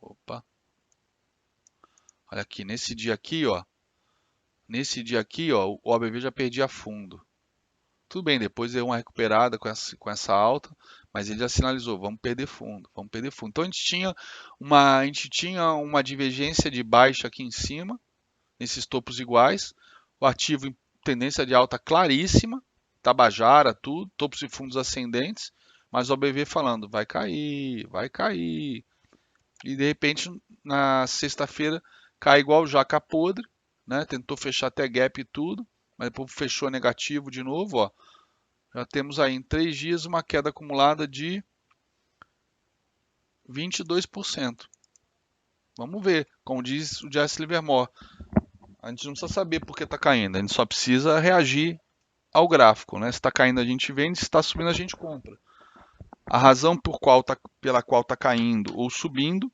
Opa. Olha aqui, nesse dia aqui, ó, o OBV já perdia fundo. Tudo bem, depois deu uma recuperada com essa alta, mas ele já sinalizou, vamos perder fundo, vamos perder fundo. Então a gente tinha uma divergência de baixa aqui em cima, nesses topos iguais, o ativo em tendência de alta claríssima, Tabajara, tudo, topos e fundos ascendentes, mas o OBV falando, vai cair, vai cair. E de repente, na sexta-feira, cai igual jaca podre, né? Tentou fechar até gap e tudo, mas depois fechou negativo de novo, ó. Já temos aí em 3 dias uma queda acumulada de 22%. Vamos ver, como diz o Jesse Livermore, a gente não precisa saber por que está caindo, a gente só precisa reagir ao gráfico, né? Se está caindo a gente vende, se está subindo a gente compra. A razão pela qual está caindo ou subindo,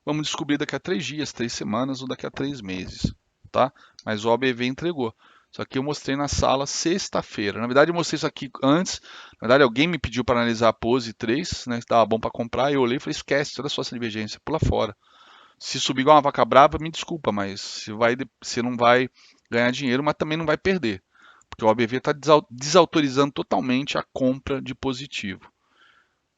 vamos descobrir daqui a 3 dias, 3 semanas ou daqui a 3 meses, tá? Mas o OBV entregou. Isso aqui eu mostrei na sala sexta-feira. Na verdade, eu mostrei isso aqui antes. Na verdade, alguém me pediu para analisar a pose 3, né? Estava bom para comprar. Eu olhei e falei: esquece, olha só essa divergência, pula fora. Se subir igual uma vaca brava, me desculpa, mas você não vai ganhar dinheiro, mas também não vai perder. Porque o OBV está desautorizando totalmente a compra de positivo.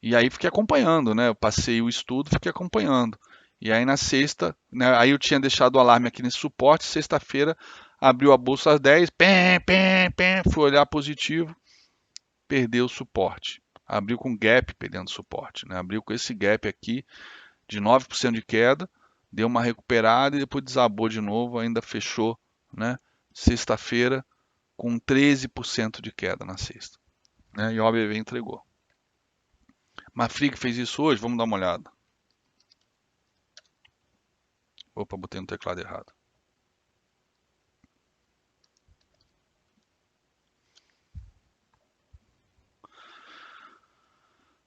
E aí fiquei acompanhando, né? Eu passei o estudo, fiquei acompanhando. E aí na sexta, né, aí eu tinha deixado o alarme aqui nesse suporte, sexta-feira abriu a bolsa às 10, fui olhar positivo, perdeu o suporte. Abriu com gap perdendo suporte, né? Abriu com esse gap aqui de 9% de queda, deu uma recuperada e depois desabou de novo, ainda fechou, né? Sexta-feira com 13% de queda na sexta, né? E o OBV entregou. Mafrig fez isso hoje, vamos dar uma olhada. Opa, botei no teclado errado.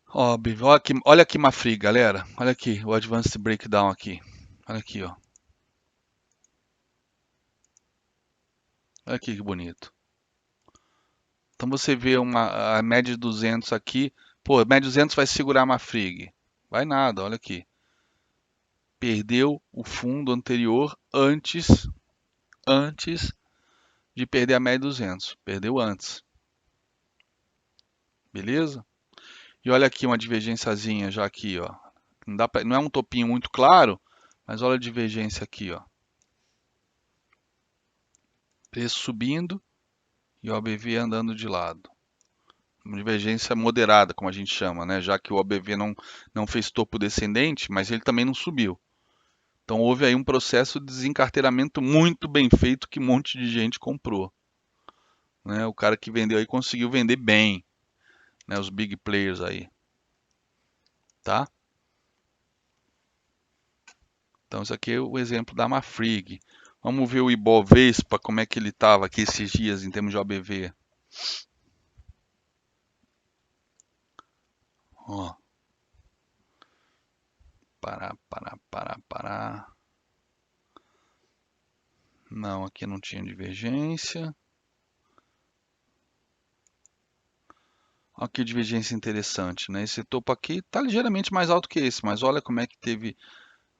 Ó, olha aqui Mafrig, galera. Olha aqui, o Advanced Breakdown aqui. Olha aqui, ó. Olha aqui que bonito. Então você vê a média de 200 aqui. Pô, a média de 200 vai segurar a Mafrig. Vai nada, olha aqui. Perdeu o fundo anterior antes de perder a média de 200. Perdeu antes. Beleza? E olha aqui uma divergênciazinha já aqui, ó. Não é um topinho muito claro, mas olha a divergência aqui, ó. Preço subindo e o OBV andando de lado. Uma divergência moderada, como a gente chama, né? Já que o OBV não fez topo descendente, mas ele também não subiu. Então houve aí um processo de desencarteiramento muito bem feito que um monte de gente comprou. Né? O cara que vendeu aí conseguiu vender bem, né? Os big players aí, tá? Então isso aqui é o exemplo da Mafrig. Vamos ver o Ibovespa, como é que ele estava aqui esses dias em termos de OBV. Ó, parar. Não, aqui não tinha divergência. Olha que divergência interessante, né? Esse topo aqui está ligeiramente mais alto que esse, mas olha como é que teve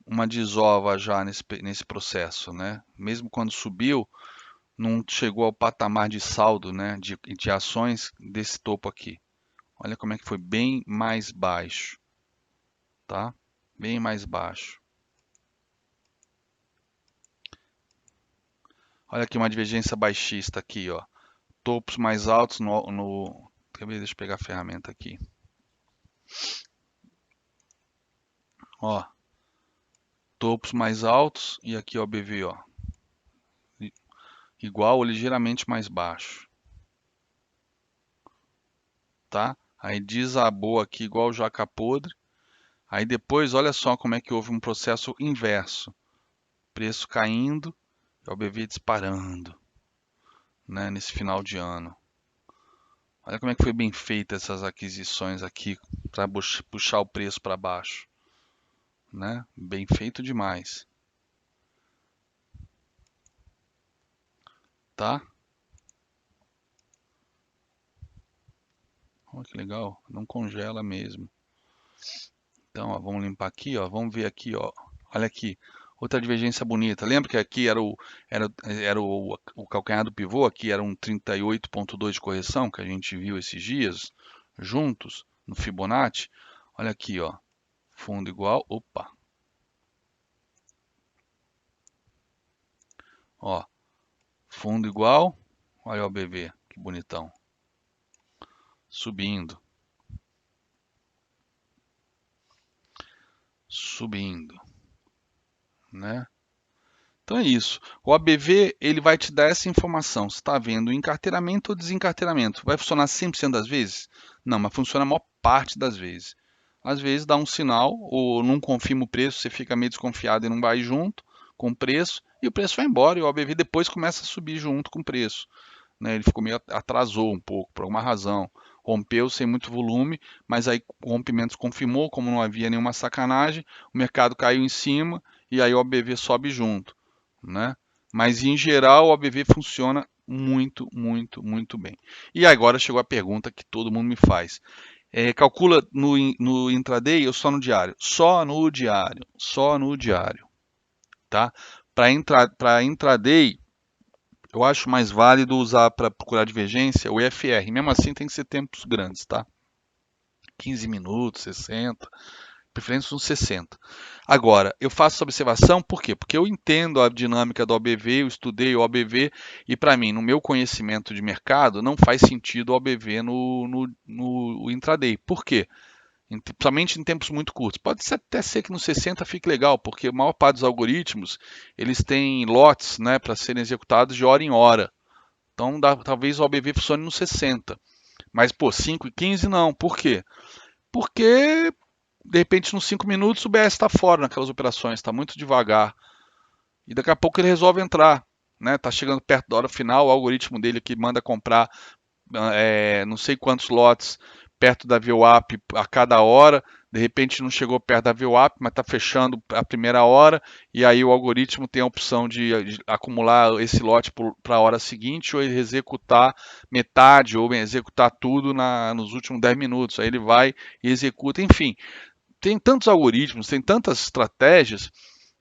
uma desova já nesse processo, né? Mesmo quando subiu, não chegou ao patamar de saldo, né? De ações desse topo aqui. Olha como é que foi bem mais baixo, tá? Bem mais baixo. Olha aqui uma divergência baixista aqui, ó. Topos mais altos deixa eu pegar a ferramenta aqui. Ó, topos mais altos e aqui ó, BV, ó, igual ou ligeiramente mais baixo, tá? Aí desabou aqui igual jaca podre. Aí depois, olha só como é que houve um processo inverso. Preço caindo e o BV disparando, né, nesse final de ano. Olha como é que foi bem feita essas aquisições aqui para puxar o preço para baixo, né? Bem feito demais, tá? Olha que legal, não congela mesmo. Então, ó, vamos limpar aqui, ó, vamos ver aqui, ó. Olha aqui, outra divergência bonita. Lembra que aqui era o calcanhar do pivô, aqui era um 38,2 de correção que a gente viu esses dias juntos no Fibonacci. Olha aqui, ó, fundo igual, opa, ó, fundo igual, olha o BV, que bonitão, subindo, subindo, né? Então é isso. O ABV ele vai te dar essa informação. Se está havendo encarteiramento ou desencarteiramento. Vai funcionar 100% das vezes? Não, mas funciona a maior parte das vezes. Às vezes dá um sinal ou não confirma o preço, você fica meio desconfiado e não vai junto com o preço e o preço vai embora e o ABV depois começa a subir junto com o preço, né? Ele ficou meio atrasou um pouco por alguma razão. Rompeu sem muito volume, mas aí o rompimento confirmou, como não havia nenhuma sacanagem, o mercado caiu em cima e aí o ABV sobe junto, né? Mas em geral o ABV funciona muito, muito, muito bem. E agora chegou a pergunta que todo mundo me faz. Calcula no intraday ou só no diário? Só no diário, só no diário, tá? Para intraday, eu acho mais válido usar para procurar divergência o IFR. Mesmo assim tem que ser tempos grandes, tá? 15 minutos, 60, preferência uns 60. Agora, eu faço essa observação por quê? Porque eu entendo a dinâmica do OBV, eu estudei o OBV e para mim, no meu conhecimento de mercado, não faz sentido o OBV no intraday. Por quê? Principalmente em tempos muito curtos. Pode até ser que no 60 fique legal, porque a maior parte dos algoritmos, eles têm lotes, né, para serem executados de hora em hora. Então, talvez o OBV funcione no 60. Mas, pô, 5 e 15 não. Por quê? Porque de repente, nos 5 minutos, o BS está fora naquelas operações, está muito devagar. E daqui a pouco ele resolve entrar. Né? Tá chegando perto da hora final, o algoritmo dele que manda comprar não sei quantos lotes perto da VWAP a cada hora. De repente não chegou perto da VWAP, mas está fechando a primeira hora, e aí o algoritmo tem a opção de acumular esse lote para a hora seguinte, ou ele executar metade, ou executar tudo nos últimos 10 minutos. Aí ele vai e executa, enfim. Tem tantos algoritmos, tem tantas estratégias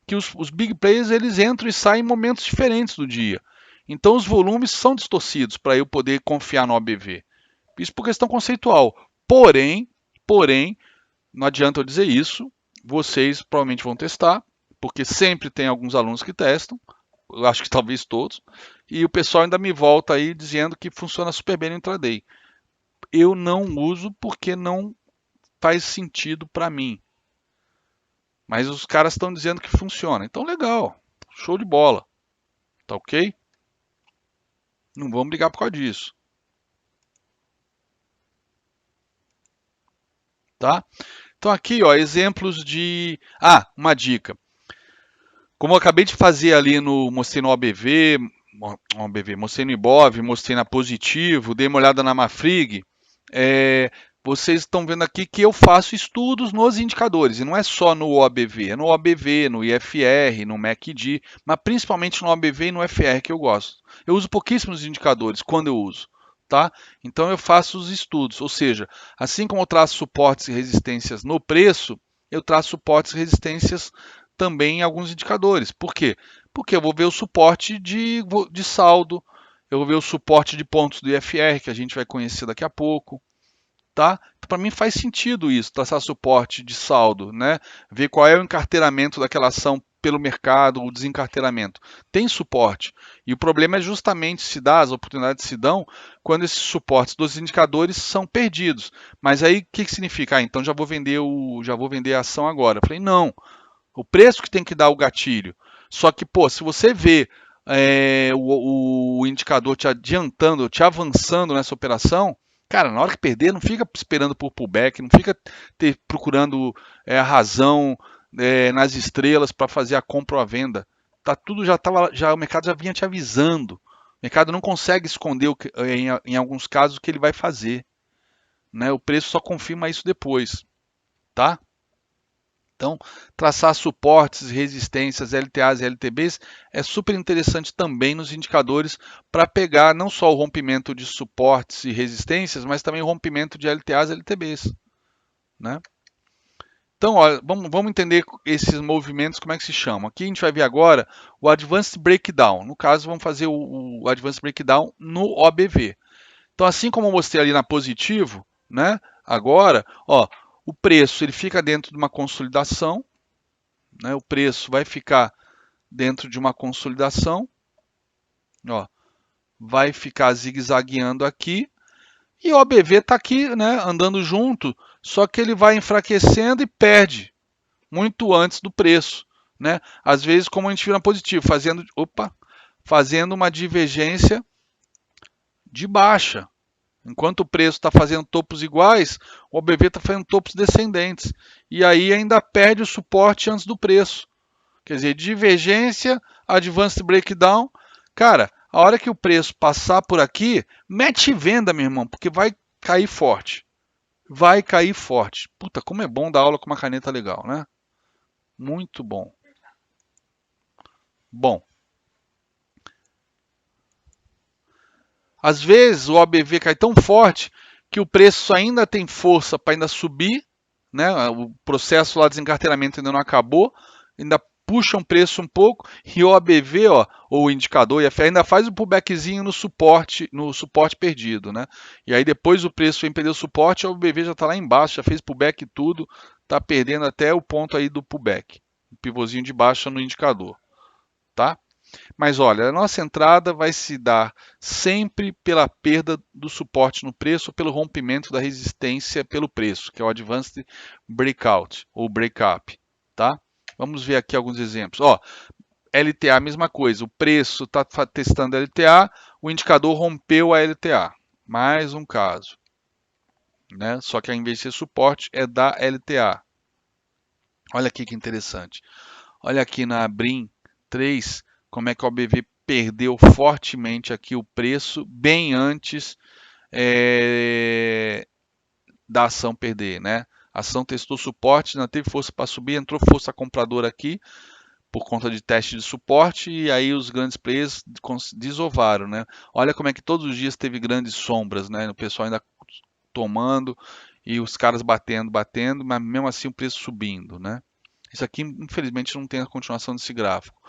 que os big players eles entram e saem em momentos diferentes do dia. Então os volumes são distorcidos para eu poder confiar no OBV. Isso por questão conceitual. Porém, não adianta eu dizer isso. Vocês provavelmente vão testar, porque sempre tem alguns alunos que testam. Eu acho que talvez todos. E o pessoal ainda me volta aí dizendo que funciona super bem no intraday. Eu não uso porque não faz sentido para mim. Mas os caras estão dizendo que funciona. Então, legal. Show de bola. Tá ok? Não vamos brigar por causa disso. Tá? Então, aqui, ó, exemplos de. Ah, uma dica. Como eu acabei de fazer ali mostrei no OBV, mostrei no Ibov, mostrei na Positivo, dei uma olhada na Mafrig, vocês estão vendo aqui que eu faço estudos nos indicadores, e não é só no OBV, é no OBV, no IFR, no MACD, mas principalmente no OBV e no FR que eu gosto. Eu uso pouquíssimos indicadores quando eu uso. tá? Então eu faço os estudos, ou seja, assim como eu traço suportes e resistências no preço, eu traço suportes e resistências também em alguns indicadores. Por quê? Porque eu vou ver o suporte de saldo, eu vou ver o suporte de pontos do IFR, que a gente vai conhecer daqui a pouco, tá? Para mim faz sentido isso, traçar suporte de saldo, né? Ver qual é o encarteiramento daquela ação pelo mercado, o desencarteiramento. Tem suporte. E o problema é justamente se dá, as oportunidades se dão quando esses suportes dos indicadores são perdidos. Mas aí o que significa? Ah, então já vou vender a ação agora. Eu falei, não, o preço que tem que dar o gatilho. Só que, pô, se você vê o indicador te adiantando, te avançando nessa operação, cara, na hora que perder, não fica esperando por pullback, não fica procurando a razão nas estrelas para fazer a compra ou a venda. Tá tudo já o mercado já vinha te avisando. O mercado não consegue esconder em alguns casos o que ele vai fazer, né? O preço só confirma isso depois, tá? Então, traçar suportes, resistências, LTAs e LTBs é super interessante também nos indicadores para pegar não só o rompimento de suportes e resistências, mas também o rompimento de LTAs e LTBs, né? Então, olha, vamos entender esses movimentos, como é que se chamam. Aqui a gente vai ver agora o Advanced Breakdown. No caso, vamos fazer o Advanced Breakdown no OBV. Então, assim como eu mostrei ali na positivo, né? Agora, ó, o preço ele fica dentro de uma consolidação, né? O preço vai ficar dentro de uma consolidação, ó, vai ficar zigue-zagueando aqui, e o OBV está aqui, né, andando junto, só que ele vai enfraquecendo e perde muito antes do preço, né? Às vezes, como a gente viu na positivo, fazendo uma divergência de baixa. Enquanto o preço está fazendo topos iguais, o OBV está fazendo topos descendentes. E aí ainda perde o suporte antes do preço. Quer dizer, divergência, advanced breakdown. Cara, a hora que o preço passar por aqui, mete venda, meu irmão, porque vai cair forte. Vai cair forte. Puta, como é bom dar aula com uma caneta legal, né? Muito bom. Bom, às vezes o OBV cai tão forte que o preço ainda tem força para ainda subir, né? O processo lá de desencarteiramento ainda não acabou, ainda puxa um preço um pouco e o ABV, ó, ou o indicador IFR ainda faz o pullbackzinho no suporte perdido, né? E aí depois o preço vem perder o suporte, o ABV já está lá embaixo, já fez pullback e tudo, está perdendo até o ponto aí do pullback, o pivôzinho de baixa no indicador, tá? Mas olha, a nossa entrada vai se dar sempre pela perda do suporte no preço ou pelo rompimento da resistência pelo preço, que é o Advanced Breakout ou Breakup, tá? Vamos ver aqui alguns exemplos. Ó, LTA, mesma coisa. O preço está testando LTA, o indicador rompeu a LTA. Mais um caso, né? Só que ao invés de ser suporte, é da LTA. Olha aqui que interessante. Olha aqui na Brim 3, como é que o OBV perdeu fortemente aqui o preço bem antes da ação perder, né? A ação testou suporte, não teve força para subir, entrou força compradora aqui por conta de teste de suporte e aí os grandes players desovaram, né? Olha como é que todos os dias teve grandes sombras, né? O pessoal ainda tomando e os caras batendo, mas mesmo assim o preço subindo, né? Isso aqui, infelizmente, não tem a continuação desse gráfico.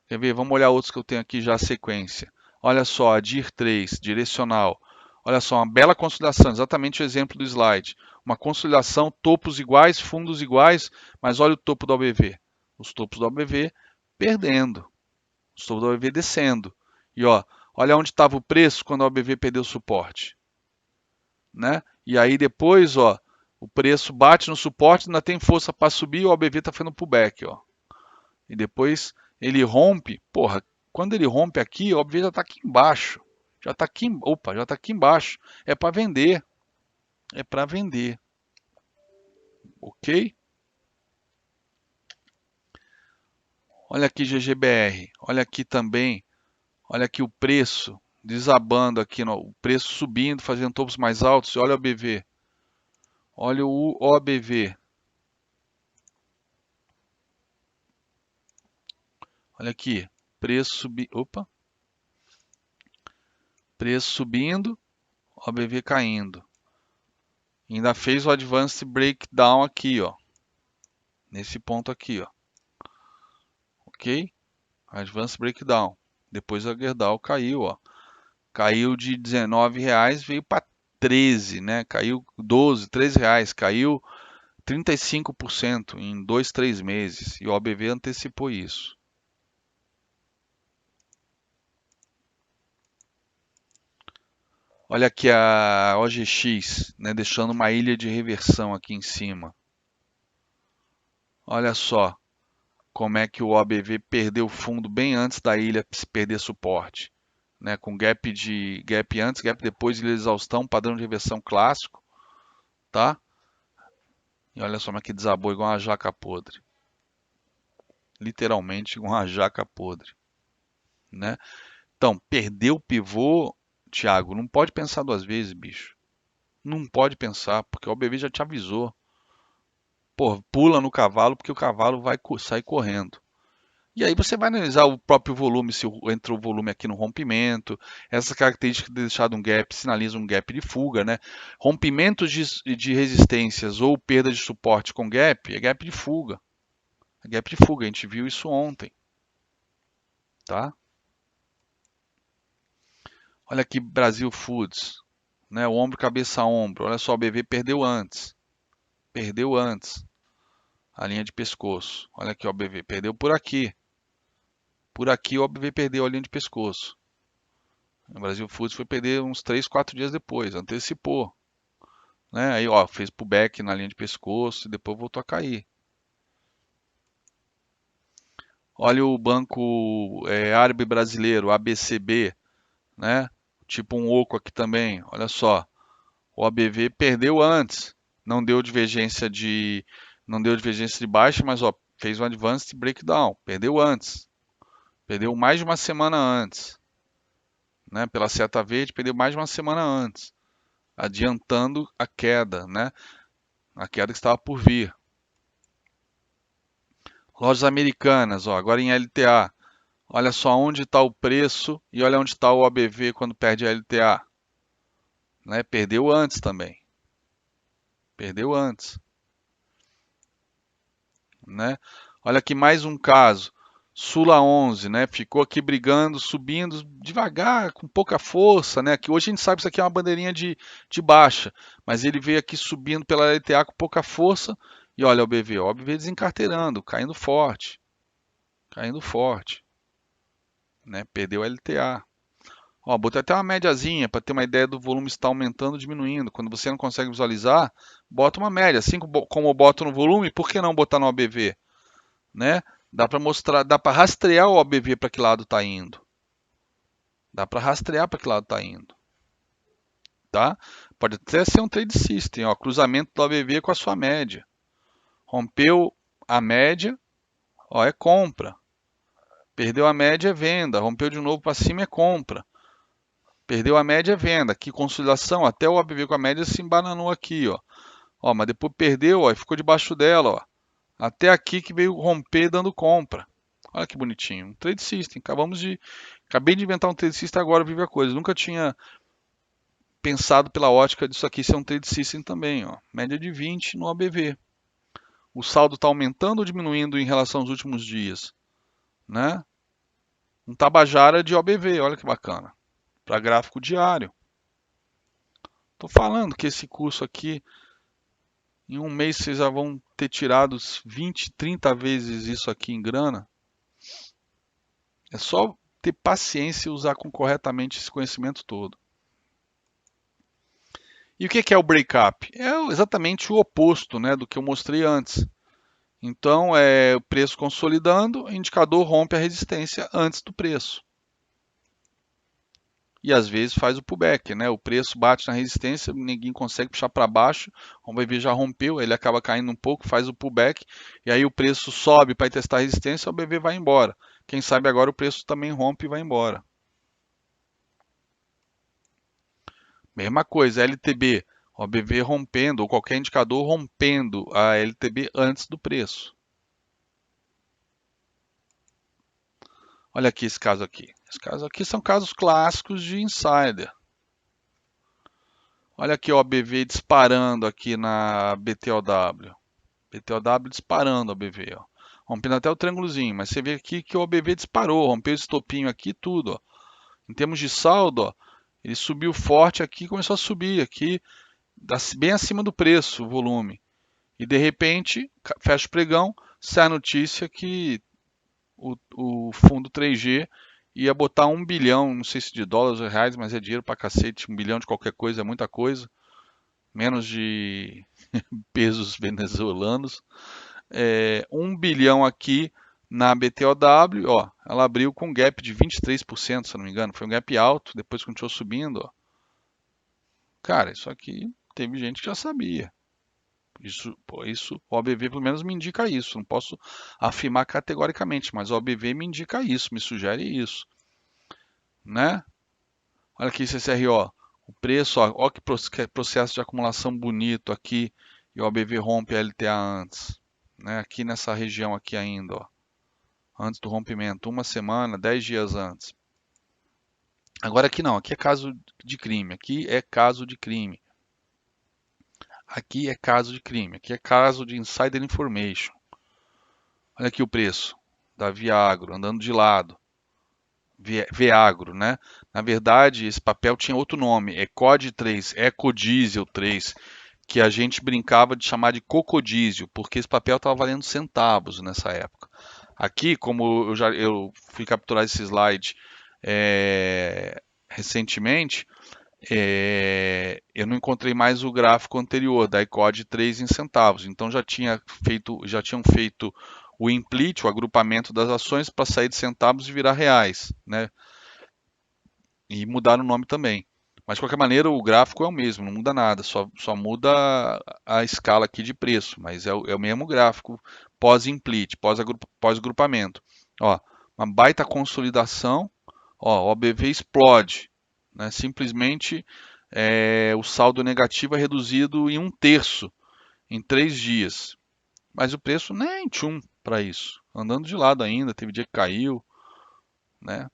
Quer ver? Vamos olhar outros que eu tenho aqui já a sequência. Olha só, a DIR 3, direcional. Olha só, uma bela consolidação, exatamente o exemplo do slide. Uma consolidação, topos iguais, fundos iguais, mas olha o topo do OBV. Os topos do OBV perdendo, os topos do OBV descendo. E ó, olha onde estava o preço quando o OBV perdeu o suporte, né? E aí depois, ó, o preço bate no suporte, ainda tem força para subir e o OBV está fazendo pullback, ó. E depois ele rompe, porra, quando ele rompe aqui, o OBV já está aqui embaixo. Já está aqui, opa, já está aqui embaixo. É para vender. É para vender. Ok? Olha aqui GGBR. Olha aqui também. Olha aqui o preço desabando aqui, o preço subindo, fazendo topos mais altos. Olha o OBV. Olha o OBV. Olha aqui, preço subindo. Opa, preço subindo. OBV caindo. Ainda fez o Advanced Breakdown aqui, ó. Nesse ponto aqui, ó. Ok? Advanced Breakdown. Depois a Gerdau caiu, ó. Caiu de R$19, veio para 13, né? Caiu 12, R$13, caiu 35% em 2, 3 meses. E o OBV antecipou isso. Olha aqui a OGX, né, deixando uma ilha de reversão aqui em cima. Olha só como é que o OBV perdeu fundo bem antes da ilha perder suporte, né, com gap antes, gap depois, ilha de exaustão, padrão de reversão clássico, tá? E olha só como é que desabou igual uma jaca podre. Literalmente igual uma jaca podre, né? Então, perdeu o pivô, Thiago, não pode pensar duas vezes, bicho. Não pode pensar, porque o OBV já te avisou. Pô, pula no cavalo porque o cavalo vai sair correndo. E aí você vai analisar o próprio volume, se entra o volume aqui no rompimento, essa característica de deixar um gap sinaliza um gap de fuga, né? Rompimentos de resistências ou perda de suporte com gap é gap de fuga. É gap de fuga, a gente viu isso ontem, tá? Olha aqui Brasil Foods, né? O ombro, cabeça, ombro. Olha só, o BV perdeu antes. Perdeu antes a linha de pescoço. Olha aqui, ó, o BV perdeu por aqui. Por aqui o OBV perdeu a linha de pescoço. O Brasil Foods foi perder uns 3, 4 dias depois, antecipou. Né? Aí ó, fez pullback na linha de pescoço e depois voltou a cair. Olha o banco árabe brasileiro, ABCB, né? Tipo um oco aqui também, olha só. O ABV perdeu antes, não deu divergência de baixa, mas ó, fez um advanced breakdown, perdeu antes. Perdeu mais de uma semana antes. Né, pela seta verde, perdeu mais de uma semana antes, adiantando a queda, né, a queda que estava por vir. Lojas americanas, ó, agora em LTA, olha só onde está o preço e olha onde está o ABV quando perde a LTA. Né, perdeu antes também, perdeu antes. Né? Olha aqui mais um caso, Sula 11, né? Ficou aqui brigando, subindo devagar, com pouca força, né? Que hoje a gente sabe que isso aqui é uma bandeirinha de baixa, mas ele veio aqui subindo pela LTA com pouca força e olha o BV desencarteirando, caindo forte, né? Perdeu a LTA. Ó, botei até uma médiazinha para ter uma ideia do volume estar aumentando ou diminuindo. Quando você não consegue visualizar, bota uma média. Assim como eu boto no volume, por que não botar no OBV? Né? Dá para mostrar, dá para rastrear o OBV para que lado está indo. Dá para rastrear para que lado está indo, tá? Pode até ser um trade system, ó, cruzamento do OBV com a sua média. Rompeu a média, ó, é compra. Perdeu a média é venda. Rompeu de novo para cima é compra. Perdeu a média é venda. Aqui consolidação, até o OBV com a média se embananou aqui, ó. Ó, mas depois perdeu, ó, e ficou debaixo dela, ó. Até aqui que veio romper dando compra. Olha que bonitinho. Um trade system. Acabei de inventar um trade system agora, vive a coisa. Nunca tinha pensado pela ótica disso aqui ser um trade system também, ó. Média de 20 no ABV. O saldo está aumentando ou diminuindo em relação aos últimos dias, né? Um Tabajara de OBV, olha que bacana. Para gráfico diário. Estou falando que esse curso aqui, em um mês vocês já vão ter tirado 20, 30 vezes isso aqui em grana. É só ter paciência e usar corretamente esse conhecimento todo. E o que é o breakup? É exatamente o oposto, né, do que eu mostrei antes. Então, é o preço consolidando, o indicador rompe a resistência antes do preço. E às vezes faz o pullback, né? O preço bate na resistência, ninguém consegue puxar para baixo, o BV já rompeu, ele acaba caindo um pouco, faz o pullback, e aí o preço sobe para testar a resistência, o BV vai embora. Quem sabe agora o preço também rompe e vai embora. Mesma coisa, LTB, OBV rompendo, ou qualquer indicador rompendo a LTB antes do preço. Olha aqui esse caso aqui. Esse caso aqui são casos clássicos de insider. Olha aqui o OBV disparando aqui na BTOW. BTOW disparando o OBV, ó. Rompendo até o triângulozinho, mas você vê aqui que o OBV disparou, rompeu o estopinho aqui tudo, ó. Em termos de saldo, ó, ele subiu forte aqui, começou a subir aqui, bem acima do preço, o volume. E de repente, fecha o pregão, sai a notícia que o fundo 3G ia botar 1 bilhão, não sei se de dólares ou reais, mas é dinheiro pra cacete, 1 bilhão de qualquer coisa, é muita coisa, menos de pesos venezuelanos. 1 bilhão aqui na BTOW, ó, ela abriu com um gap de 23%, se eu não me engano, foi um gap alto, depois continuou subindo, ó. Cara, isso aqui teve gente que já sabia. Isso, pô, isso, o OBV pelo menos me indica isso. Não posso afirmar categoricamente, mas o OBV me indica isso, me sugere isso, né? Olha aqui, CCRO, o preço, ó que processo de acumulação bonito aqui, e o OBV rompe a LTA antes, né? Aqui nessa região aqui ainda, ó, antes do rompimento, uma semana, 10 dias antes. Agora aqui não, aqui é caso de crime, aqui é caso de crime. Aqui é caso de crime, aqui é caso de insider information. Olha aqui o preço da Viagro andando de lado. Viagro, né? Na verdade, esse papel tinha outro nome, ECOD 3, Ecodiesel 3, que a gente brincava de chamar de cocodísio, porque esse papel estava valendo centavos nessa época. Aqui, como eu fui capturar esse slide recentemente, eu não encontrei mais o gráfico anterior da ICOD 3 em centavos. Então já tinham feito o implit, o agrupamento das ações para sair de centavos e virar reais, né? E mudaram o nome também. Mas de qualquer maneira o gráfico é o mesmo, não muda nada, só muda a escala aqui de preço, mas é o mesmo gráfico pós-implit, pós-agrupamento. Ó, uma baita consolidação, ó, o OBV explode, né? Simplesmente o saldo negativo é reduzido em 1/3 em 3 dias. Mas o preço nem tchum para isso. Andando de lado ainda, teve dia que caiu, né?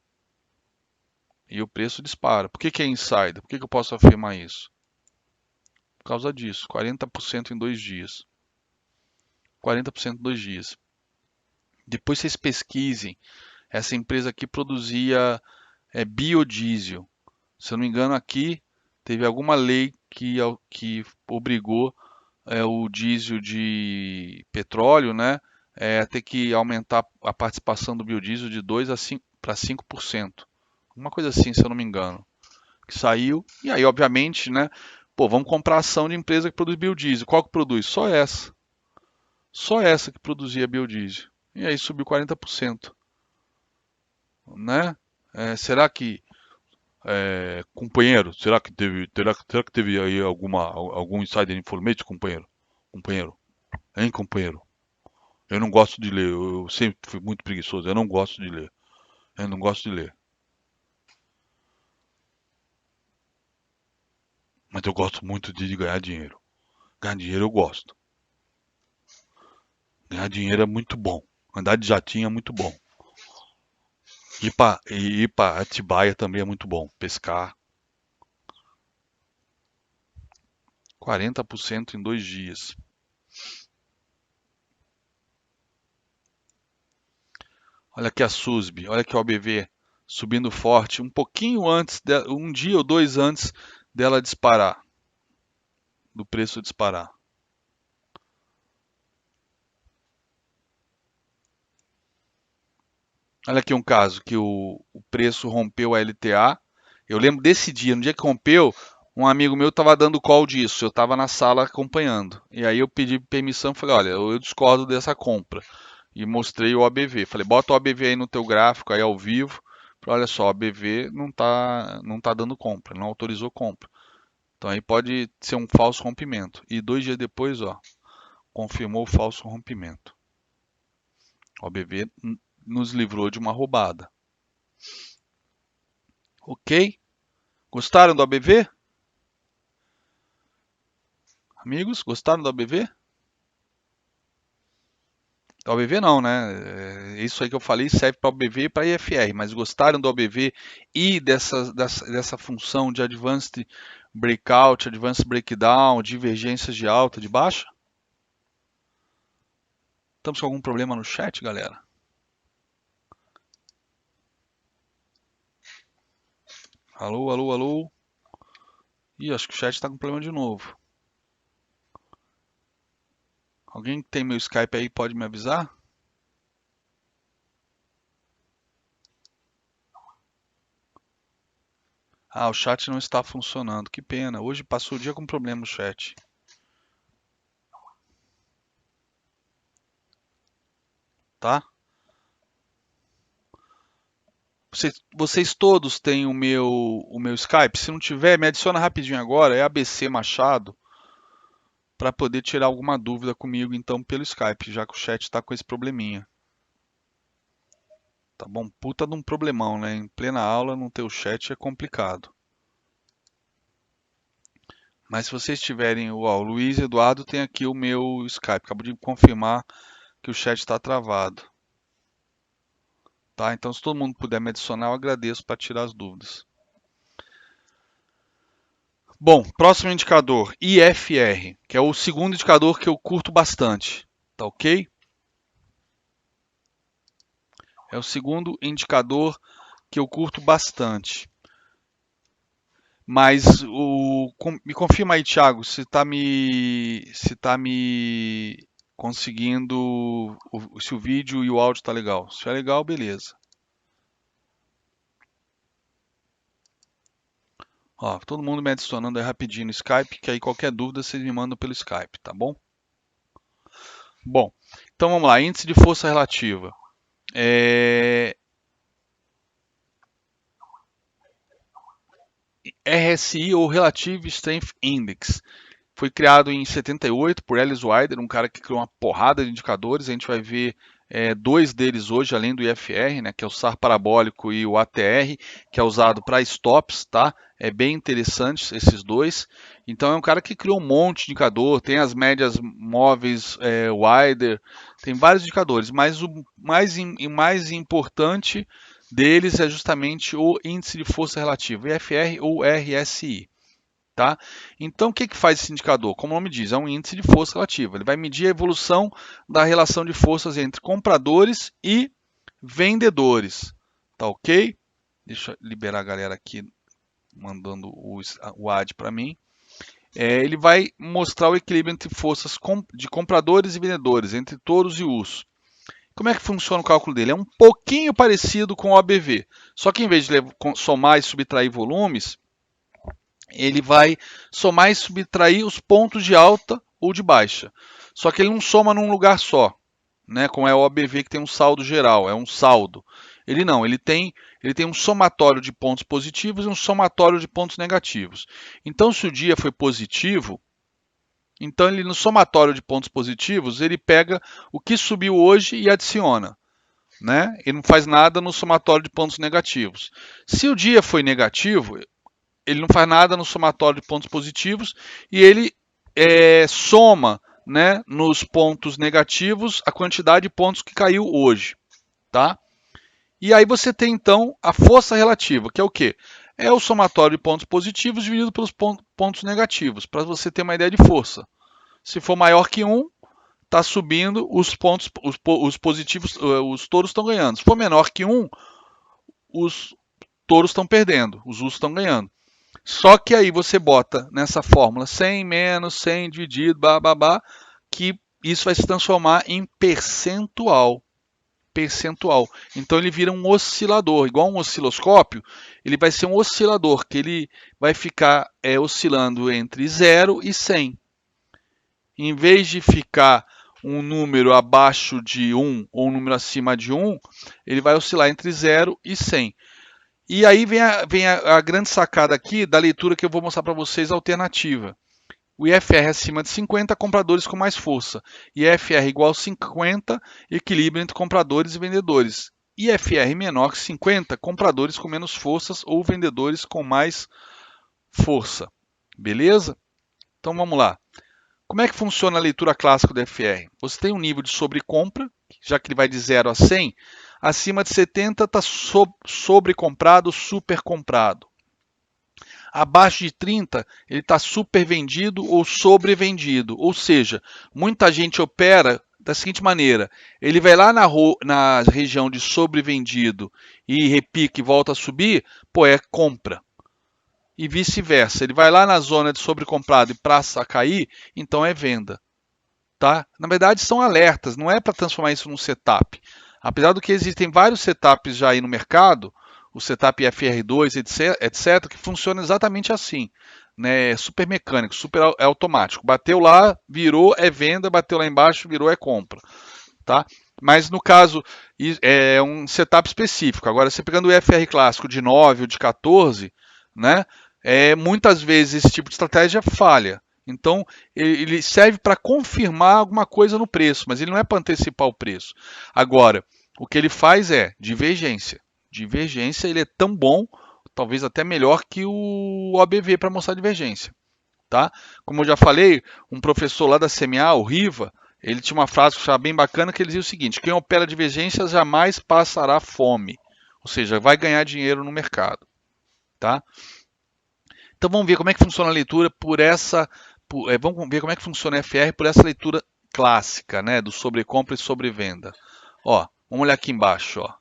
E o preço dispara. Por que que é insider? Por que que eu posso afirmar isso? Por causa disso, 40% em 2 dias. 40% em 2 dias. Depois vocês pesquisem. Essa empresa aqui produzia biodiesel. Se eu não me engano, aqui teve alguma lei que obrigou o diesel de petróleo, né, a ter que aumentar a participação do biodiesel de 2 para 5%. Uma coisa assim, se eu não me engano. Que saiu, e aí, obviamente, né, pô, vamos comprar ação de empresa que produz biodiesel. Qual que produz? Só essa. Só essa que produzia biodiesel. E aí subiu 40%, né? Será que companheiro, será que teve aí algum insider information, companheiro? Companheiro, hein, companheiro? Eu não gosto de ler, eu sempre fui muito preguiçoso, eu não gosto de ler. Eu não gosto de ler. Mas eu gosto muito de ganhar dinheiro. Ganhar dinheiro eu gosto. Ganhar dinheiro é muito bom. Andar de jatinho é muito bom. Ir pra Atibaia também é muito bom. Pescar. 40% em 2 dias. Olha aqui a SUSB, olha aqui o OBV subindo forte, um pouquinho antes, um dia ou dois antes dela disparar, do preço disparar. Olha aqui um caso que o preço rompeu a LTA. Eu lembro desse dia, no dia que rompeu, um amigo meu estava dando call disso. Eu estava na sala acompanhando. E aí eu pedi permissão, falei, olha, eu discordo dessa compra. E mostrei o OBV. Falei, bota o OBV aí no teu gráfico, aí ao vivo. Falei, olha só, o OBV não tá dando compra, não autorizou compra. Então aí pode ser um falso rompimento. E 2 dias depois, ó, confirmou o falso rompimento. O OBV nos livrou de uma roubada. Ok? Gostaram do ABV? Amigos, gostaram do ABV? Da OBV não, né? Isso aí que eu falei serve para OBV e para IFR, mas gostaram do OBV e dessa função de Advanced Breakout, Advanced Breakdown, divergências de alta, de baixa? Estamos com algum problema no chat, galera? Alô, alô, alô? Ih, acho que o chat está com problema de novo. Alguém que tem meu Skype aí pode me avisar? Ah, o chat não está funcionando. Que pena. Hoje passou o dia com problema no chat. Tá? Vocês todos têm o meu Skype? Se não tiver, me adiciona rapidinho agora. É ABC Machado para poder tirar alguma dúvida comigo então pelo Skype, já que o chat está com esse probleminha. Tá bom? Puta de um problemão, né? Em plena aula não ter o chat é complicado. Mas se vocês tiverem, o Luiz Eduardo tem aqui o meu Skype. Acabo de confirmar que o chat está travado. Tá? Então, se todo mundo puder me adicionar, eu agradeço para tirar as dúvidas. Bom, próximo indicador, IFR, que é o segundo indicador que eu curto bastante. Tá ok? É o segundo indicador que eu curto bastante. Mas me confirma aí, Thiago, se tá me conseguindo, se o vídeo e o áudio tá legal. Se é legal, beleza. Ó, todo mundo me adicionando aí rapidinho no Skype, que aí qualquer dúvida vocês me mandam pelo Skype, tá bom? Bom, então vamos lá, índice de força relativa. RSI ou Relative Strength Index. Foi criado em 78 por Alice Wilder, um cara que criou uma porrada de indicadores. A gente vai ver dois deles hoje, além do IFR, né, que é o SAR parabólico e o ATR, que é usado para stops, tá? É bem interessante esses dois. Então é um cara que criou um monte de indicador, tem as médias móveis Wilder, tem vários indicadores, mas o mais importante deles é justamente o índice de força relativa, IFR ou RSI. Tá? Então, o que, que faz esse indicador? Como o nome diz, é um índice de força relativa. Ele vai medir a evolução da relação de forças entre compradores e vendedores. Tá ok? Deixa eu liberar a galera aqui mandando o AD para mim. Ele vai mostrar o equilíbrio entre forças de compradores e vendedores, entre touros e ursos. Como é que funciona o cálculo dele? É um pouquinho parecido com o ABV, só que em vez de somar e subtrair volumes, ele vai somar e subtrair os pontos de alta ou de baixa. Só que ele não soma num lugar só, né? Como é o OBV que tem um saldo geral, é um saldo. Ele não, ele tem um somatório de pontos positivos e um somatório de pontos negativos. Então, se o dia foi positivo, então ele no somatório de pontos positivos, ele pega o que subiu hoje e adiciona. Né? Ele não faz nada no somatório de pontos negativos. Se o dia foi negativo, ele não faz nada no somatório de pontos positivos e ele soma, né, nos pontos negativos a quantidade de pontos que caiu hoje, tá? E aí você tem então a força relativa, que é o quê? É o somatório de pontos positivos dividido pelos pontos negativos, para você ter uma ideia de força. Se for maior que 1, está subindo, os pontos, os positivos, os touros estão ganhando. Se for menor que 1, os touros estão perdendo, os ursos estão ganhando. Só que aí você bota nessa fórmula 100 menos 100 dividido, babá, que isso vai se transformar em percentual. Percentual. Então ele vira um oscilador, igual um osciloscópio, ele vai ser um oscilador, que ele vai ficar oscilando entre 0 e 100. Em vez de ficar um número abaixo de 1 ou um número acima de 1, ele vai oscilar entre 0 e 100. E aí vem a grande sacada aqui da leitura que eu vou mostrar para vocês, alternativa. O IFR acima de 50, compradores com mais força. IFR igual a 50, equilíbrio entre compradores e vendedores. IFR menor que 50, compradores com menos forças ou vendedores com mais força. Beleza? Então vamos lá. Como é que funciona a leitura clássica do IFR? Você tem um nível de sobrecompra, já que ele vai de 0 a 100, acima de 70 está sobrecomprado, super comprado. Abaixo de 30, ele está super vendido ou sobrevendido. Ou seja, muita gente opera da seguinte maneira: ele vai lá na região de sobrevendido e repique e volta a subir, pô, é compra. E vice-versa. Ele vai lá na zona de sobrecomprado e praça a cair, então é venda. Tá? Na verdade, são alertas, não é para transformar isso num setup. Apesar do que existem vários setups já aí no mercado, o setup FR2, etc., que funciona exatamente assim. Né? É super mecânico, super automático. Bateu lá, virou, é venda, bateu lá embaixo, virou, é compra. Tá? Mas no caso, é um setup específico. Agora, você pegando o FR clássico de 9 ou de 14, né? Muitas vezes esse tipo de estratégia falha. Então, ele serve para confirmar alguma coisa no preço, mas ele não é para antecipar o preço. Agora, o que ele faz é divergência. Divergência, ele é tão bom, talvez até melhor que o OBV para mostrar divergência. Tá? Como eu já falei, um professor lá da CMA, o Riva, ele tinha uma frase que eu achava bem bacana, que ele dizia o seguinte: quem opera divergências jamais passará fome. Ou seja, vai ganhar dinheiro no mercado. Tá? Então vamos ver como é que funciona a leitura por essa. Vamos ver como é que funciona a FR por essa leitura clássica, né? Do sobrecompra e sobrevenda. Ó, vamos olhar aqui embaixo, ó.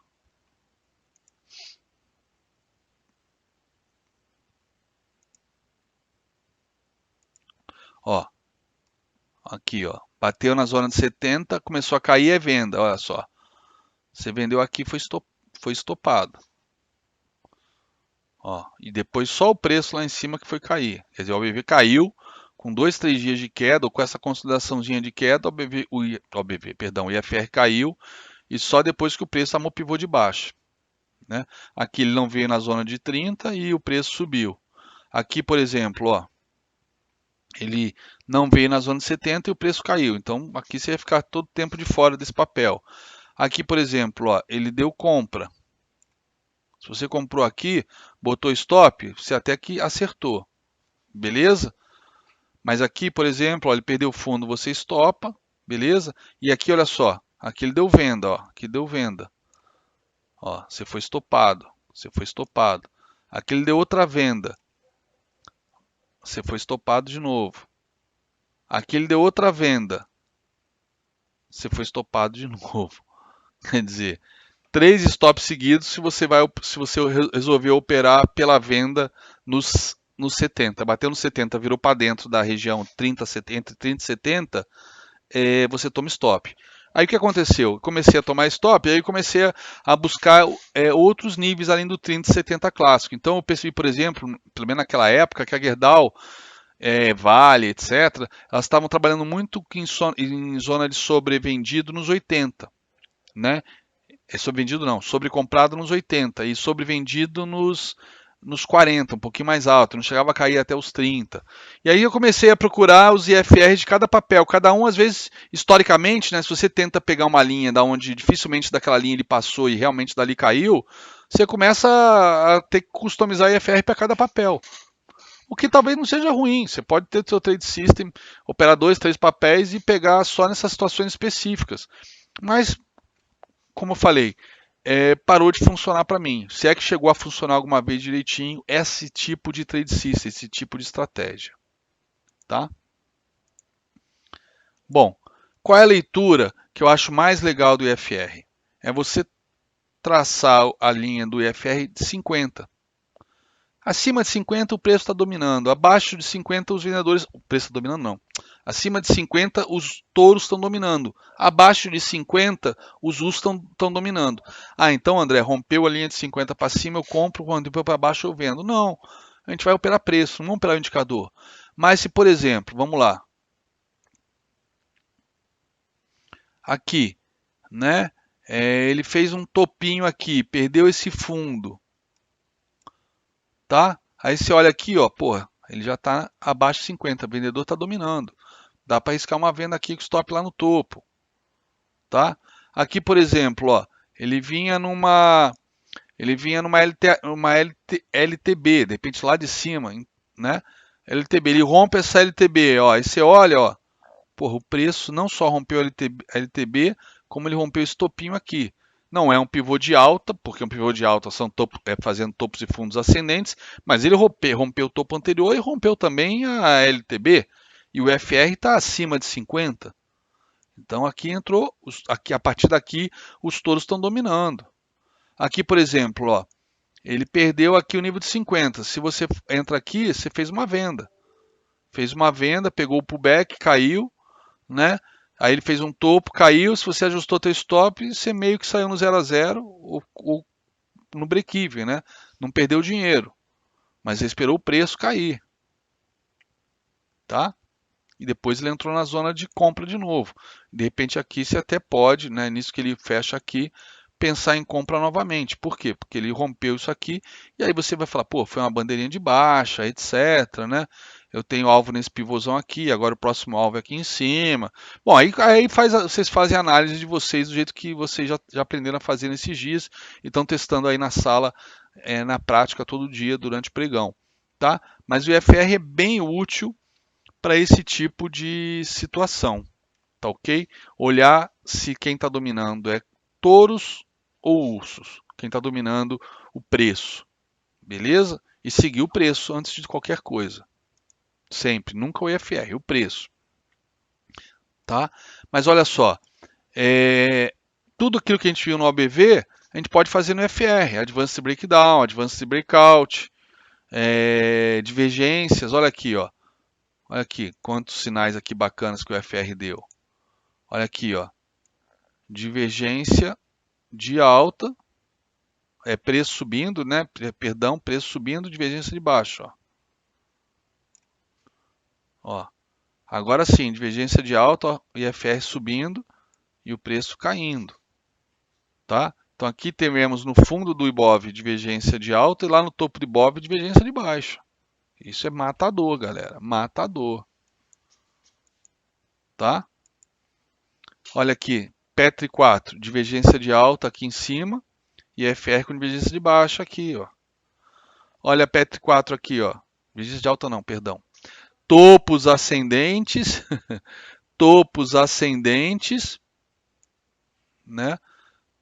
Ó, aqui, ó. Bateu na zona de 70, começou a cair, é venda, olha só. Você vendeu aqui, foi estopado. Ó, e depois só o preço lá em cima que foi cair. Quer dizer, o OBV caiu com 2, 3 dias de queda, ou com essa consolidaçãozinha de queda, o IFR caiu e só depois que o preço amortizou de baixo. Né? Aqui ele não veio na zona de 30 e o preço subiu. Aqui, por exemplo, ó, ele não veio na zona de 70 e o preço caiu. Então aqui você vai ficar todo o tempo de fora desse papel. Aqui, por exemplo, ó, ele deu compra. Se você comprou aqui, botou stop, você até que acertou. Beleza? Mas aqui, por exemplo, ó, ele perdeu o fundo, você estopa, beleza? E aqui, olha só, aqui ele deu venda, ó, aqui deu venda. Ó, você foi estopado, você foi estopado. Aqui ele deu outra venda. Você foi estopado de novo. Aqui ele deu outra venda. Você foi estopado de novo. Quer dizer, 3 stops seguidos se você resolver operar pela venda nos 70. Bateu no 70, virou para dentro da região 30, entre 30 e 70, você toma stop. Aí o que aconteceu? Eu comecei a tomar stop, aí comecei a buscar outros níveis além do 30 e 70 clássico. Então eu percebi, por exemplo, pelo menos naquela época, que a Gerdau, Vale, etc., elas estavam trabalhando muito em zona de sobrevendido nos 80. Né? Sobrevendido não, sobrecomprado nos 80 e sobrevendido nos 40, um pouquinho mais alto, não chegava a cair até os 30. E aí eu comecei a procurar os IFRs de cada papel, cada um às vezes, historicamente, né, se você tenta pegar uma linha da onde dificilmente daquela linha ele passou e realmente dali caiu, você começa a ter que customizar IFR para cada papel. O que talvez não seja ruim, você pode ter seu trade system, operar 2, 3 papéis e pegar só nessas situações específicas. Mas, como eu falei, parou de funcionar para mim. Se é que chegou a funcionar alguma vez direitinho, esse tipo de trade system, esse tipo de estratégia. Tá? Bom, qual é a leitura que eu acho mais legal do IFR? É você traçar a linha do IFR de 50. Acima de 50 o preço está dominando, abaixo de 50 os vendedores... O preço está dominando não. Acima de 50 os touros estão dominando, abaixo de 50 os ursos estão dominando. Ah, então André, rompeu a linha de 50 para cima eu compro, rompeu para baixo eu vendo. Não, a gente vai operar preço, não vamos operar o indicador. Mas se, por exemplo, vamos lá, aqui, né? Ele fez um topinho aqui, perdeu esse fundo. Tá? Aí você olha aqui, ó, porra, ele já está abaixo de 50, o vendedor está dominando. Dá para arriscar uma venda aqui com stop lá no topo, tá? Aqui, por exemplo, ó, ele vinha numa LTB, de repente lá de cima, né? LTB, ele rompe essa LTB, ó, aí você olha, ó, porra, o preço não só rompeu a LTB, como ele rompeu esse topinho aqui. Não é um pivô de alta, porque um pivô de alta são fazendo topos e fundos ascendentes, mas ele rompeu o topo anterior e rompeu também a LTB. E o FR está acima de 50. Então aqui entrou, aqui, a partir daqui os touros estão dominando. Aqui, por exemplo, ó, ele perdeu aqui o nível de 50. Se você entra aqui, você fez uma venda. Fez uma venda, pegou o pullback, caiu, né? Aí ele fez um topo, caiu. Se você ajustou teu stop, você meio que saiu no 0 a 0 ou no break-even, né? Não perdeu dinheiro, mas esperou o preço cair, tá? E depois ele entrou na zona de compra de novo. De repente aqui você até pode, né? Nisso que ele fecha aqui, pensar em compra novamente. Por quê? Porque ele rompeu isso aqui e aí você vai falar, pô, foi uma bandeirinha de baixa, etc, né? Eu tenho alvo nesse pivôzão aqui, agora o próximo alvo é aqui em cima. Bom, aí vocês fazem a análise de vocês do jeito que vocês já aprenderam a fazer nesses dias e estão testando aí na sala, na prática, todo dia durante o pregão, tá? Mas o IFR é bem útil para esse tipo de situação, tá ok? Olhar se quem está dominando é touros ou ursos, quem está dominando o preço, beleza? E seguir o preço antes de qualquer coisa. Sempre, nunca o IFR, o preço. Tá? Mas olha só, tudo aquilo que a gente viu no OBV, a gente pode fazer no FR, Advanced Breakdown, Advanced Breakout, divergências, olha aqui, ó. Olha aqui, quantos sinais aqui bacanas que o FR deu. Olha aqui, ó. Divergência de alta, preço subindo, né? Perdão, preço subindo, divergência de baixo, ó. Ó. Agora sim, divergência de alta, ó, IFR subindo e o preço caindo, tá? Então aqui teremos no fundo do Ibov divergência de alta e lá no topo do Ibov divergência de baixa. Isso é matador, galera, matador, tá? Olha aqui, Petri 4, divergência de alta aqui em cima e IFR com divergência de baixa aqui, ó. Olha a Petri 4 aqui, ó. Divergência de alta não, perdão. Topos ascendentes, topos ascendentes, né?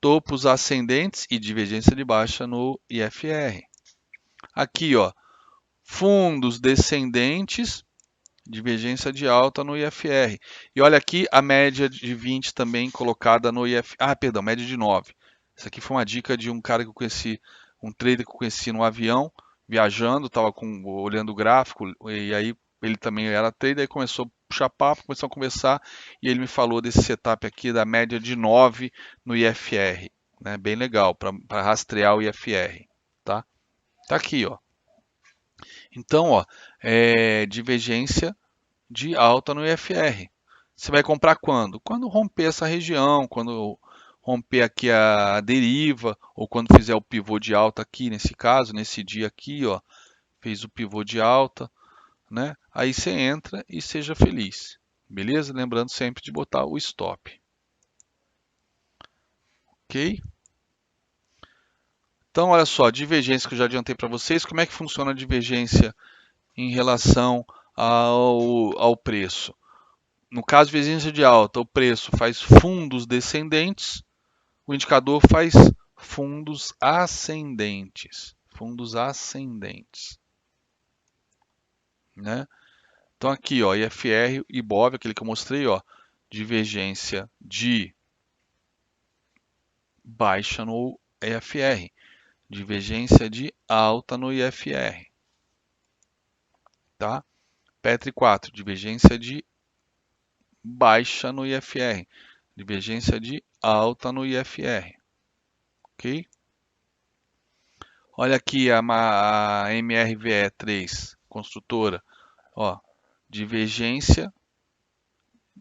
Topos ascendentes e divergência de baixa no IFR. Aqui, ó, fundos descendentes, divergência de alta no IFR. E olha aqui a média de 20 também colocada no IFR. Ah, perdão, média de 9. Essa aqui foi uma dica de um cara que eu conheci, um trader que eu conheci no avião, viajando, estava olhando o gráfico, e aí ele também era trader, e começou a puxar papo, começou a conversar, e ele me falou desse setup aqui da média de 9 no IFR. Né? Bem legal, para rastrear o IFR. Tá? Tá aqui, ó. Então, ó, divergência de alta no IFR. Você vai comprar quando? Quando romper essa região, quando romper aqui a deriva, ou quando fizer o pivô de alta aqui, nesse caso, nesse dia aqui, ó, fez o pivô de alta, né? Aí você entra e seja feliz, beleza? Lembrando sempre de botar o stop, ok? Então, olha só, divergência que eu já adiantei para vocês. Como é que funciona a divergência em relação ao preço? No caso de divergência de alta, o preço faz fundos descendentes, o indicador faz fundos ascendentes. Fundos ascendentes. Né? Então aqui, ó, IFR e IBOV, aquele que eu mostrei, ó, divergência de baixa no IFR, divergência de alta no IFR. Tá? Petri 4, divergência de baixa no IFR, divergência de alta no IFR, ok? Olha aqui a MRVE3, construtora, ó, divergência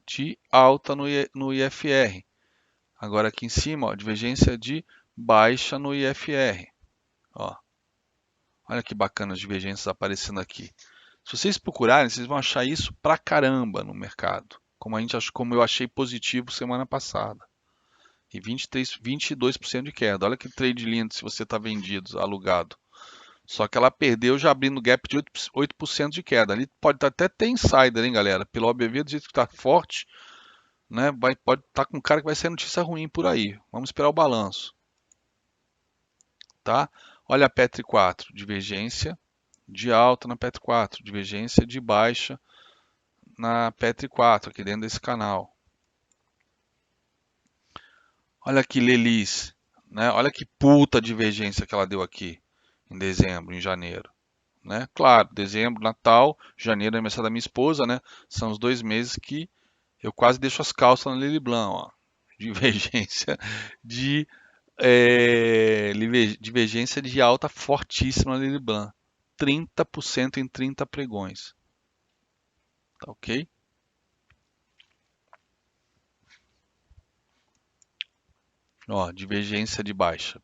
de alta no IFR. Agora aqui em cima, ó, divergência de baixa no IFR, ó. Olha que bacana as divergências aparecendo aqui. Se vocês procurarem, vocês vão achar isso pra caramba no mercado, como eu achei positivo semana passada. E 22% de queda. Olha que trade lindo se você está vendido, alugado. Só que ela perdeu já abrindo gap de 8% de queda. Ali pode até ter insider, hein, galera? Pelo OBV, do jeito que está forte, né? Pode estar com um cara que vai ser notícia ruim por aí. Vamos esperar o balanço, tá? Olha a Petri 4, divergência de alta na Petri 4, divergência de baixa na Petri 4, aqui dentro desse canal. Olha aqui Lelis, né? Olha que puta divergência que ela deu aqui em dezembro, em janeiro, né? Claro, dezembro, Natal, janeiro, aniversário da minha esposa, né? São os 2 meses que eu quase deixo as calças na Lili Blanc, ó. Divergência de divergência de alta fortíssima na Lili Blanc. 30% em 30 pregões. Tá ok? Ó, divergência de baixa.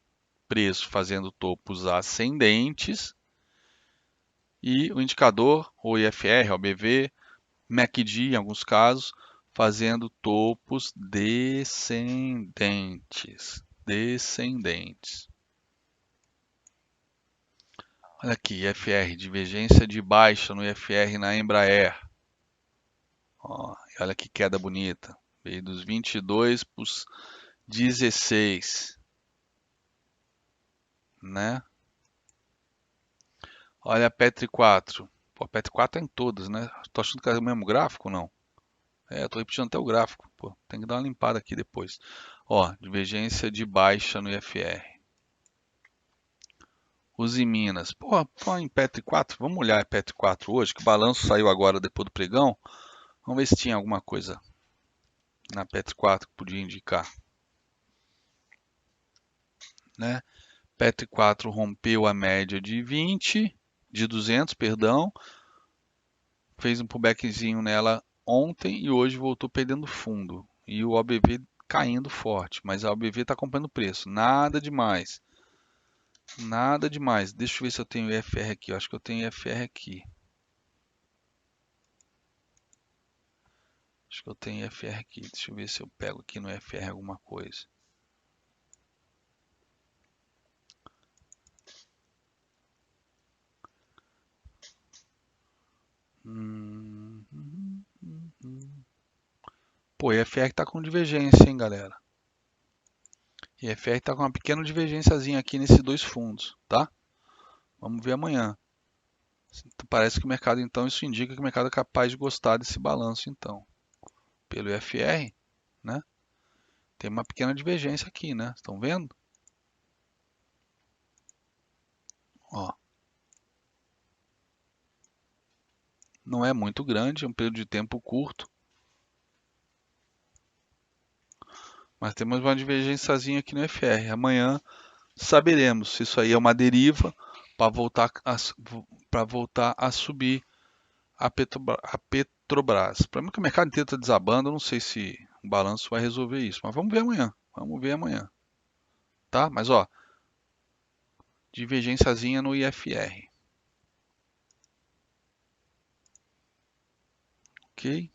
Preço fazendo topos ascendentes. E o indicador, o IFR, o BV, MACD em alguns casos, fazendo topos descendentes. Descendentes. Olha aqui, IFR, divergência de baixa no IFR na Embraer. Ó, olha que queda bonita. Veio dos 22 para os 16, né? Olha a Petri 4. Pô, a Petri 4 tá em todas, né? Tô achando que é o mesmo gráfico ou não? É, tô repetindo até o gráfico. Pô, tem que dar uma limpada aqui depois. Ó, divergência de baixa no IFR. Uzi Minas. Pô, em Petri 4, vamos olhar a Petri 4 hoje, que o balanço saiu agora depois do pregão. Vamos ver se tinha alguma coisa na Petri 4 que podia indicar, né? Petri 4 rompeu a média de 20, de 200, perdão, fez um pullbackzinho nela ontem e hoje voltou perdendo fundo. E o OBV caindo forte, mas a OBV está acompanhando o preço. Nada demais. Nada demais. Deixa eu ver se eu tenho IFR aqui. Eu acho que eu tenho IFR aqui. Acho que eu tenho IFR aqui. Deixa eu ver se eu pego aqui no IFR alguma coisa. Pô, IFR está com divergência, hein, galera? IFR está com uma pequena divergênciazinha aqui nesses dois fundos, tá? Vamos ver amanhã. Parece que o mercado, então, isso indica que o mercado é capaz de gostar desse balanço, então. Pelo IFR, né? Tem uma pequena divergência aqui, né? Estão vendo? Ó, não é muito grande, é um período de tempo curto, mas temos uma divergênciazinha aqui no IFR. Amanhã saberemos se isso aí é uma deriva para voltar a subir a Petrobras. O problema é que o mercado inteiro está desabando, eu não sei se o balanço vai resolver isso, mas vamos ver amanhã. Vamos ver amanhã, tá? Mas ó, divergênciazinha no IFR, ok?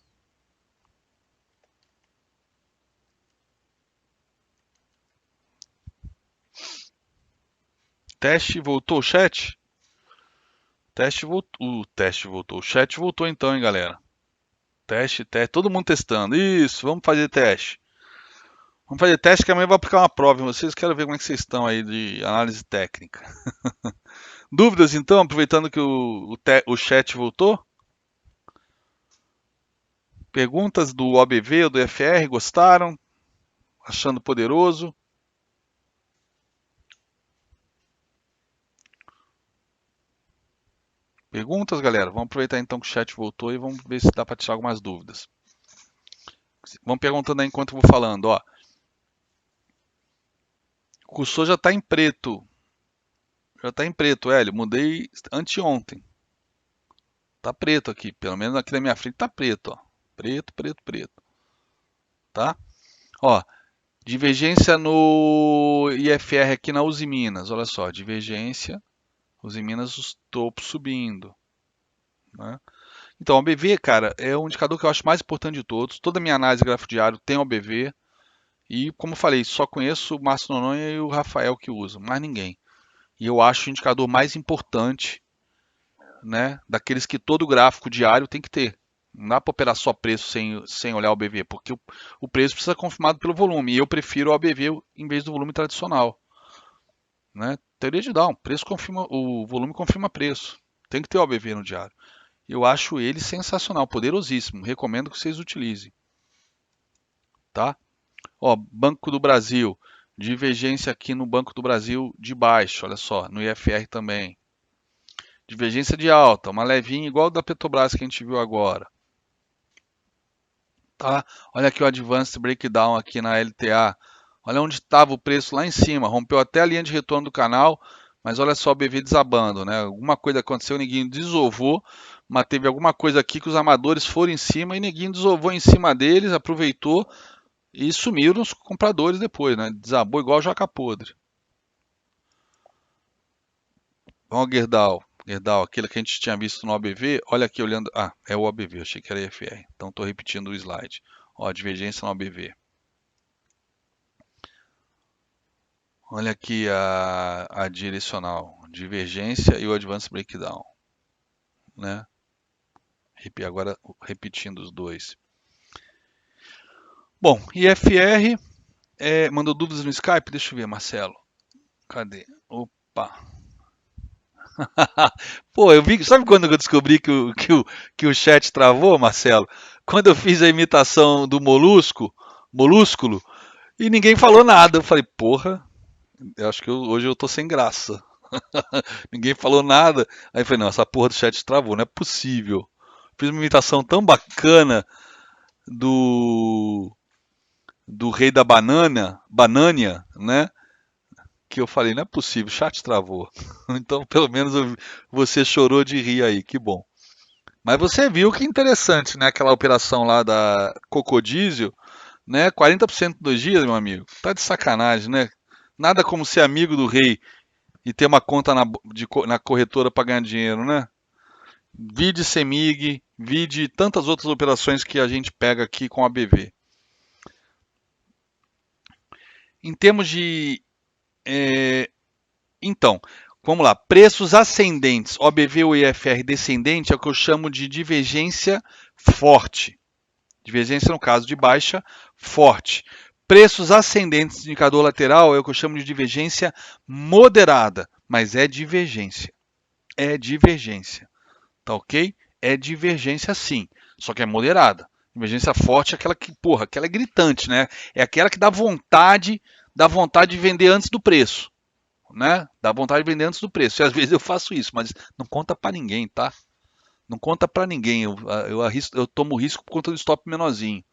Teste, voltou o chat? Teste voltou, o teste voltou, o chat voltou então, hein, galera? Teste, teste, todo mundo testando. Isso, vamos fazer teste. Vamos fazer teste que amanhã eu vou aplicar uma prova em vocês. Quero ver como é que vocês estão aí de análise técnica. Dúvidas então, aproveitando que o chat voltou? Perguntas do OBV ou do FR, gostaram? Achando poderoso? Perguntas, galera? Vamos aproveitar então que o chat voltou e vamos ver se dá para tirar algumas dúvidas. Vamos perguntando aí enquanto eu vou falando, ó. O cursor já está em preto. Já está em preto, Hélio. Mudei anteontem. Tá preto aqui, pelo menos aqui na minha frente tá preto, ó. Preto, preto, preto, tá? Ó, divergência no IFR aqui na Uzi Minas, olha só, divergência, Uzi Minas, os topos subindo, né? Então, o OBV, cara, é o indicador que eu acho mais importante de todos. Toda a minha análise de gráfico diário tem OBV e, como eu falei, só conheço o Márcio Noronha e o Rafael que usam, mais ninguém. E eu acho o indicador mais importante, né, daqueles que todo gráfico diário tem que ter. Não dá para operar só preço sem olhar o OBV, porque o preço precisa ser confirmado pelo volume. E eu prefiro o OBV em vez do volume tradicional. Né? Teoria de Down, preço confirma, o volume confirma preço. Tem que ter o OBV no diário. Eu acho ele sensacional, poderosíssimo. Recomendo que vocês utilizem. Tá? Ó, Banco do Brasil, divergência aqui no Banco do Brasil de baixo, olha só, no IFR também. Divergência de alta, uma levinha igual da Petrobras que a gente viu agora. Tá? Olha aqui o Advanced Breakdown aqui na LTA. Olha onde estava o preço lá em cima, rompeu até a linha de retorno do canal, mas olha só o BV desabando, né? Alguma coisa aconteceu, o neguinho desovou, mas teve alguma coisa aqui que os amadores foram em cima e o neguinho desovou em cima deles, aproveitou e sumiram os compradores depois, né? Desabou igual jaca podre. Vamos ao Gerdau. Gerdau, aquele que a gente tinha visto no OBV, olha aqui olhando. Ah, é o OBV, achei que era IFR. Então estou repetindo o slide. Ó, divergência no OBV. Olha aqui a direcional, divergência e o advanced breakdown, né? Agora repetindo os dois. Bom, IFR mandou dúvidas no Skype? Deixa eu ver, Marcelo. Cadê? Opa. Pô, eu vi. Sabe quando eu descobri que o chat travou, Marcelo? Quando eu fiz a imitação do molúsculo, e ninguém falou nada. Eu falei, porra, eu acho que hoje eu tô sem graça. Ninguém falou nada. Aí eu falei, não, essa porra do chat travou, não é possível. Fiz uma imitação tão bacana do do rei da Banânia, né? Que eu falei, não é possível, o chat travou. Então, pelo menos você chorou de rir aí, que bom. Mas você viu que interessante, né? Aquela operação lá da Cocodizio, né? 40% dos dias, meu amigo. Tá de sacanagem, né? Nada como ser amigo do rei e ter uma conta na corretora para ganhar dinheiro, né? Vide Semig, vide tantas outras operações que a gente pega aqui com a BV. Em termos de. é, então, vamos lá. Preços ascendentes, OBV ou IFR descendente, é o que eu chamo de divergência forte. Divergência, no caso de baixa, forte. Preços ascendentes de indicador lateral é o que eu chamo de divergência moderada, mas é divergência. É divergência. Tá ok? É divergência sim, só que é moderada. Divergência forte é aquela que, porra, aquela é gritante, né? É aquela que dá vontade de vender antes do preço, né? Dá vontade de vender antes do preço. E às vezes eu faço isso, mas não conta para ninguém, tá? Não conta para ninguém. Eu tomo risco por conta do stop menorzinho.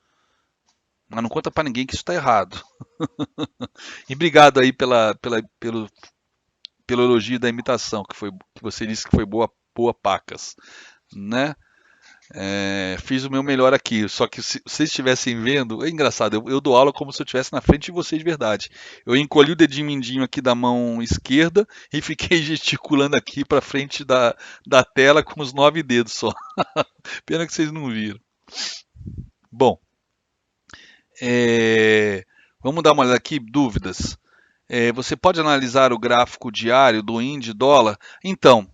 Mas não conta para ninguém que isso está errado. E obrigado aí pelo elogio da imitação, que você disse que foi boa pacas, né? Fiz o meu melhor aqui, só que se vocês estivessem vendo, é engraçado, eu dou aula como se eu estivesse na frente de vocês de verdade. Eu encolhi o dedinho mindinho aqui da mão esquerda e fiquei gesticulando aqui para frente da tela com os 9 dedos só. Pena que vocês não viram. Bom, vamos dar uma olhada aqui, dúvidas. Você pode analisar o gráfico diário do índice dólar? Então,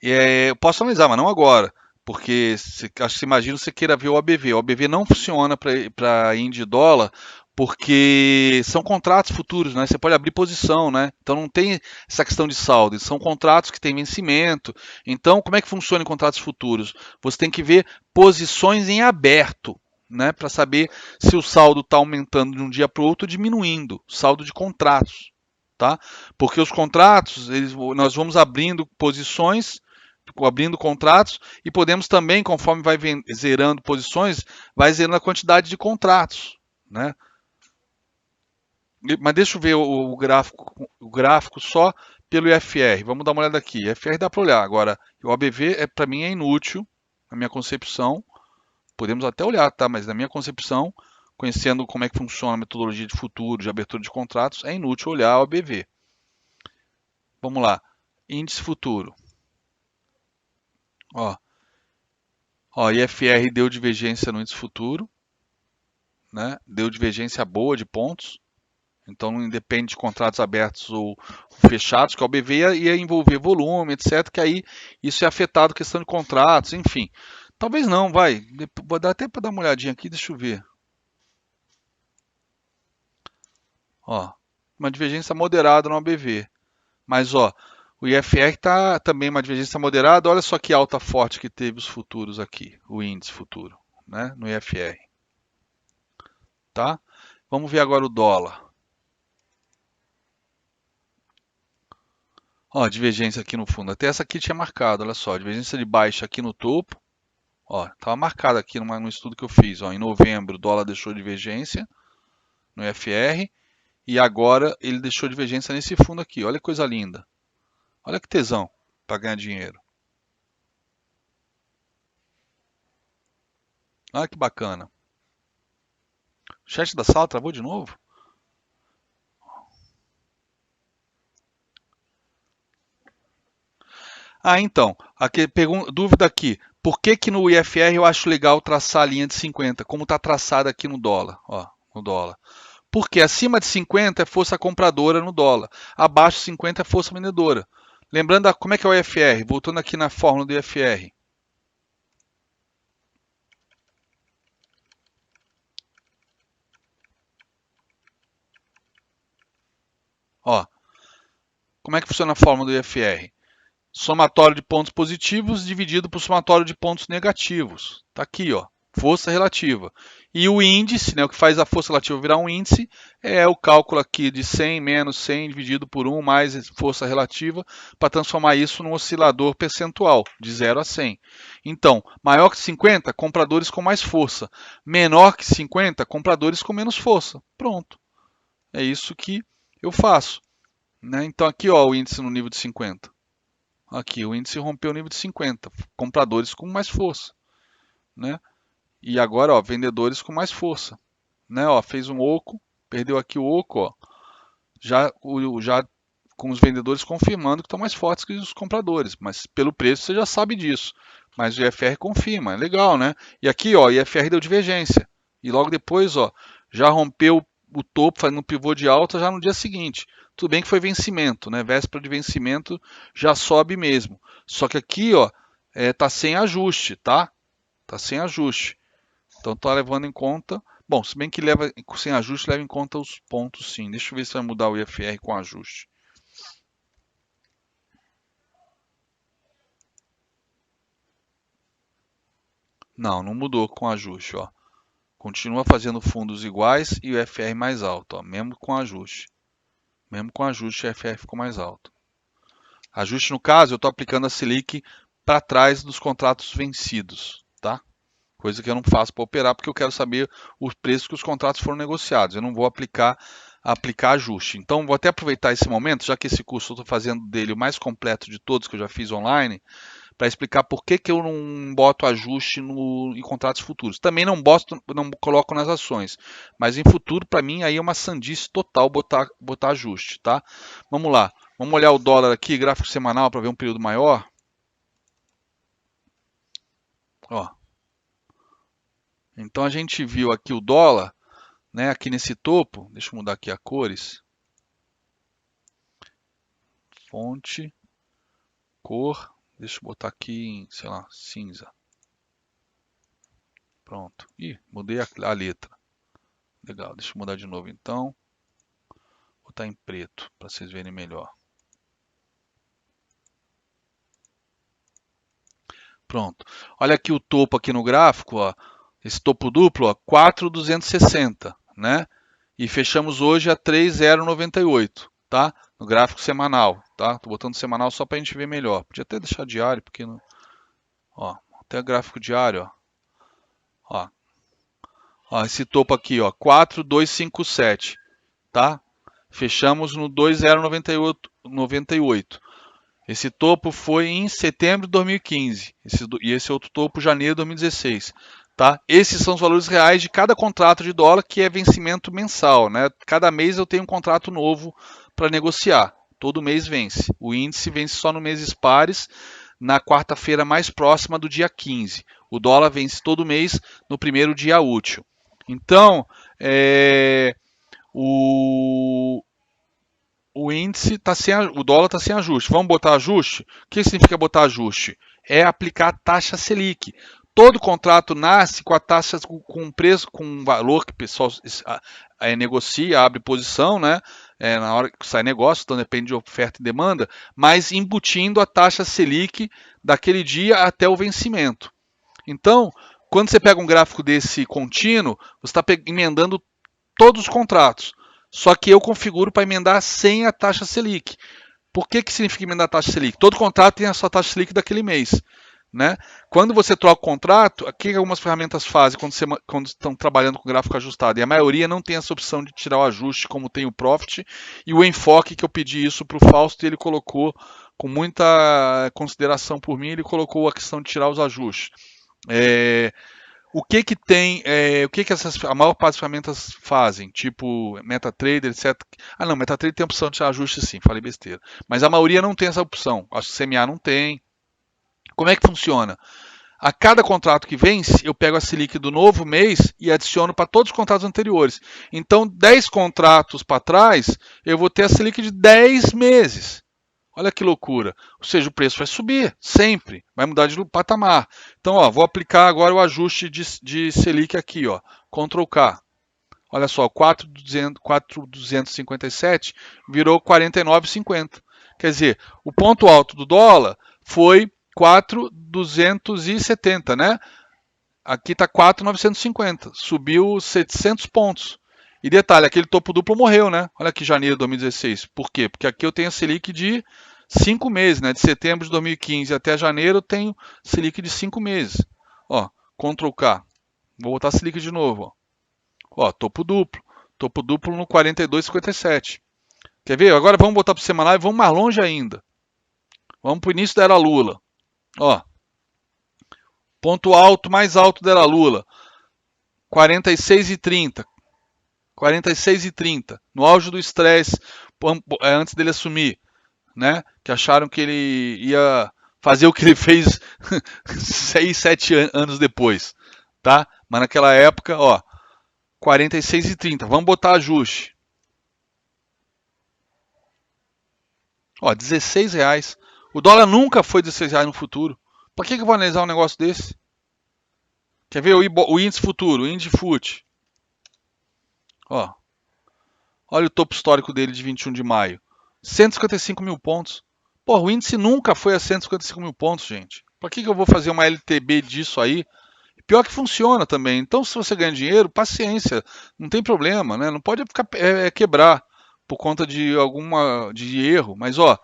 eu posso analisar, mas não agora. Porque acho que você imagina que você queira ver o ABV. O ABV não funciona para índice dólar porque são contratos futuros, né? Você pode abrir posição, né? Então não tem essa questão de saldo. São contratos que têm vencimento. Então, como é que funciona em contratos futuros? Você tem que ver posições em aberto, né? Para saber se o saldo está aumentando de um dia para o outro ou diminuindo. Saldo de contratos. Tá? Porque os contratos, nós vamos abrindo posições, abrindo contratos e podemos também, conforme vai zerando posições, vai zerando a quantidade de contratos, né? Mas deixa eu ver o gráfico só pelo IFR. Vamos dar uma olhada aqui. IFR dá para olhar. Agora, o ABV para mim é inútil, na minha concepção. Podemos até olhar, tá? Mas na minha concepção, conhecendo como é que funciona a metodologia de futuro, de abertura de contratos, é inútil olhar o ABV. Vamos lá. Índice futuro. IFR deu divergência no índice futuro, né? Deu divergência boa de pontos. Então não independe de contratos abertos ou fechados, que o BV ia envolver volume, etc. Que aí isso é afetado questão de contratos, enfim. Talvez não, vai. Vou dar até para dar uma olhadinha aqui, deixa eu ver. Ó, uma divergência moderada no ABV. Mas ó, o IFR está também uma divergência moderada. Olha só que alta forte que teve os futuros aqui, o índice futuro, né, no IFR, tá? Vamos ver agora o dólar. Ó, divergência aqui no fundo. Até essa aqui tinha marcado, olha só, divergência de baixa aqui no topo. Ó, estava marcado aqui no estudo que eu fiz. Ó, em novembro o dólar deixou divergência no IFR e agora ele deixou divergência nesse fundo aqui. Olha que coisa linda. Olha que tesão para ganhar dinheiro. Olha que bacana. O chat da sala travou de novo? Ah, então, aqui, dúvida aqui. Por que que no IFR eu acho legal traçar a linha de 50, como está traçada aqui no dólar? Ó, no dólar. Porque acima de 50 é força compradora no dólar, abaixo de 50 é força vendedora. Lembrando como é que é o IFR, voltando aqui na fórmula do IFR. Ó, como é que funciona a fórmula do IFR? Somatório de pontos positivos dividido por somatório de pontos negativos. Está aqui, ó, força relativa. E o índice, né, o que faz a força relativa virar um índice, é o cálculo aqui de 100 menos 100 dividido por 1 mais força relativa, para transformar isso num oscilador percentual, de 0 a 100. Então, maior que 50, compradores com mais força. Menor que 50, compradores com menos força. Pronto. É isso que eu faço, né? Então, aqui, ó, o índice no nível de 50. Aqui, o índice rompeu o nível de 50, compradores com mais força, né? E agora, ó, vendedores com mais força, né? Ó, fez um oco, perdeu aqui o oco, ó. Já com os vendedores confirmando que estão mais fortes que os compradores, mas pelo preço você já sabe disso. Mas o IFR confirma, é legal, né? E aqui, ó, o IFR deu divergência. E logo depois, ó, já rompeu o topo, fazendo um pivô de alta já no dia seguinte. Tudo bem que foi vencimento, né? Véspera de vencimento já sobe mesmo. Só que aqui, ó, tá sem ajuste, tá? Tá sem ajuste. Então tá levando em conta. Bom, se bem que leva sem ajuste, leva em conta os pontos sim. Deixa eu ver se vai mudar o IFR com ajuste. Não, não mudou com ajuste, ó. Continua fazendo fundos iguais e o IFR mais alto, ó, mesmo com ajuste. Mesmo com ajuste, o IFR ficou mais alto. Ajuste no caso, eu estou aplicando a Selic para trás dos contratos vencidos, tá? Coisa que eu não faço para operar porque eu quero saber os preços que os contratos foram negociados. Eu não vou aplicar ajuste. Então, vou até aproveitar esse momento, já que esse curso eu estou fazendo dele o mais completo de todos que eu já fiz online, para explicar por que, que eu não boto ajuste em contratos futuros. Também não coloco nas ações, mas em futuro, para mim, aí é uma sandice total botar ajuste, tá? Vamos lá, vamos olhar o dólar aqui, gráfico semanal, para ver um período maior. Ó. Então a gente viu aqui o dólar, né, aqui nesse topo, deixa eu mudar aqui a cores, fonte, cor, deixa eu botar aqui em, sei lá, cinza. Pronto. Ih, mudei a letra. Legal, deixa eu mudar de novo então. Vou botar em preto para vocês verem melhor. Pronto. Olha aqui o topo aqui no gráfico, ó. Esse topo duplo, ó, 4.260, né? E fechamos hoje a 3.098, tá? No gráfico semanal, tá? Tô botando semanal só para a gente ver melhor. Podia até deixar diário, porque não... Ó, até gráfico diário, ó. Ó, ó, esse topo aqui, ó, 4.257, tá? Fechamos no 2.098. Esse topo foi em setembro de 2015 e esse outro topo janeiro de 2016. Tá? Esses são os valores reais de cada contrato de dólar que é vencimento mensal. Né? Cada mês eu tenho um contrato novo para negociar. Todo mês vence. O índice vence só no meses pares, na quarta-feira mais próxima do dia 15. O dólar vence todo mês no primeiro dia útil. Então, o índice está sem, o dólar está sem ajuste. Vamos botar ajuste? O que significa botar ajuste? É aplicar a taxa Selic. todo contrato nasce com a taxa, com preço, com um valor que o pessoal negocia, abre posição, né? Na hora que sai negócio, então depende de oferta e demanda, mas embutindo a taxa Selic daquele dia até o vencimento. Então, quando você pega um gráfico desse contínuo, você está emendando todos os contratos. Só que eu configuro para emendar sem a taxa Selic. Por que significa emendar a taxa Selic? Todo contrato tem a sua taxa Selic daquele mês. Né? Quando você troca o contrato, o que algumas ferramentas fazem quando estão trabalhando com gráfico ajustado? E a maioria não tem essa opção de tirar o ajuste, como tem o Profit e o Enfoque, que eu pedi isso para o Fausto e ele colocou com muita consideração por mim, ele colocou a questão de tirar os ajustes. O que tem, o que a maior parte das ferramentas fazem, tipo MetaTrader, etc. Ah, não, MetaTrader tem a opção de tirar ajuste sim, falei besteira. Mas a maioria não tem essa opção. Acho que CMA não tem. Como é que funciona? A cada contrato que vence, eu pego a Selic do novo mês e adiciono para todos os contratos anteriores. Então, 10 contratos para trás, eu vou ter a Selic de 10 meses. Olha que loucura. Ou seja, o preço vai subir, sempre. Vai mudar de patamar. Então, ó, vou aplicar agora o ajuste de Selic aqui, ó. Ctrl K. Olha só, 4,257 virou 49,50. Quer dizer, o ponto alto do dólar foi 4,270, né? Aqui está 4,950. Subiu 700 pontos. E detalhe, aquele topo duplo morreu, né? Olha aqui, janeiro de 2016. Por quê? Porque aqui eu tenho a Selic de 5 meses, né? De setembro de 2015 até janeiro eu tenho Selic de 5 meses. Ó, Ctrl K. Vou botar a Selic de novo, ó. Ó, topo duplo. Topo duplo no 42,57. Quer ver? Agora vamos botar para o semanal e vamos mais longe ainda. Vamos para o início da era Lula. Ó, ponto alto, mais alto da era Lula. 46,30. 46,30. No auge do estresse, antes dele assumir, né? Que acharam que ele ia fazer o que ele fez 6, 7 anos depois, tá? Mas naquela época, ó, 46,30. Vamos botar ajuste. Ó, R$16. O dólar nunca foi R$16 no futuro. Por que eu vou analisar um negócio desse? Quer ver o índice futuro, o índice FUT? Ó, olha o topo histórico dele de 21 de maio. 155 mil pontos. Pô, o índice nunca foi a 155 mil pontos, gente. Por que eu vou fazer uma LTB disso aí? Pior que funciona também. Então, se você ganha dinheiro, paciência. Não tem problema, né? Não pode ficar quebrar por conta de de erro. Mas, ó,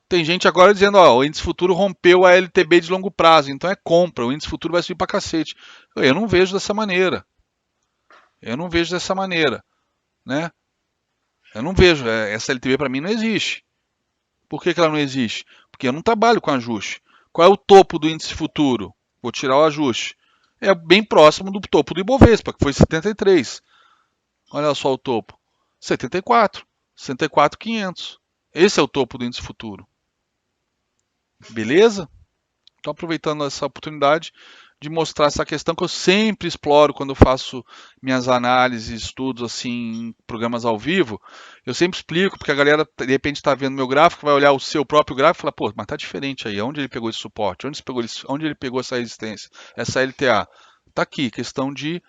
tem gente agora dizendo, ó, o índice futuro rompeu a LTB de longo prazo, então é compra, o índice futuro vai subir pra cacete. Eu não vejo dessa maneira. Eu não vejo dessa maneira, né? Eu não vejo, essa LTB para mim não existe. Por que ela não existe? Porque eu não trabalho com ajuste. Qual é o topo do índice futuro? Vou tirar o ajuste. É bem próximo do topo do Ibovespa, que foi 73. Olha só o topo. 74. 74,500. Esse é o topo do índice futuro. Beleza? Estou aproveitando essa oportunidade de mostrar essa questão que eu sempre exploro quando eu faço minhas análises, estudos assim, em programas ao vivo. Eu sempre explico, porque a galera de repente está vendo meu gráfico, vai olhar o seu próprio gráfico e fala, pô, mas tá diferente aí. Onde ele pegou esse suporte? Onde ele pegou essa resistência? Essa LTA? Tá aqui, questão de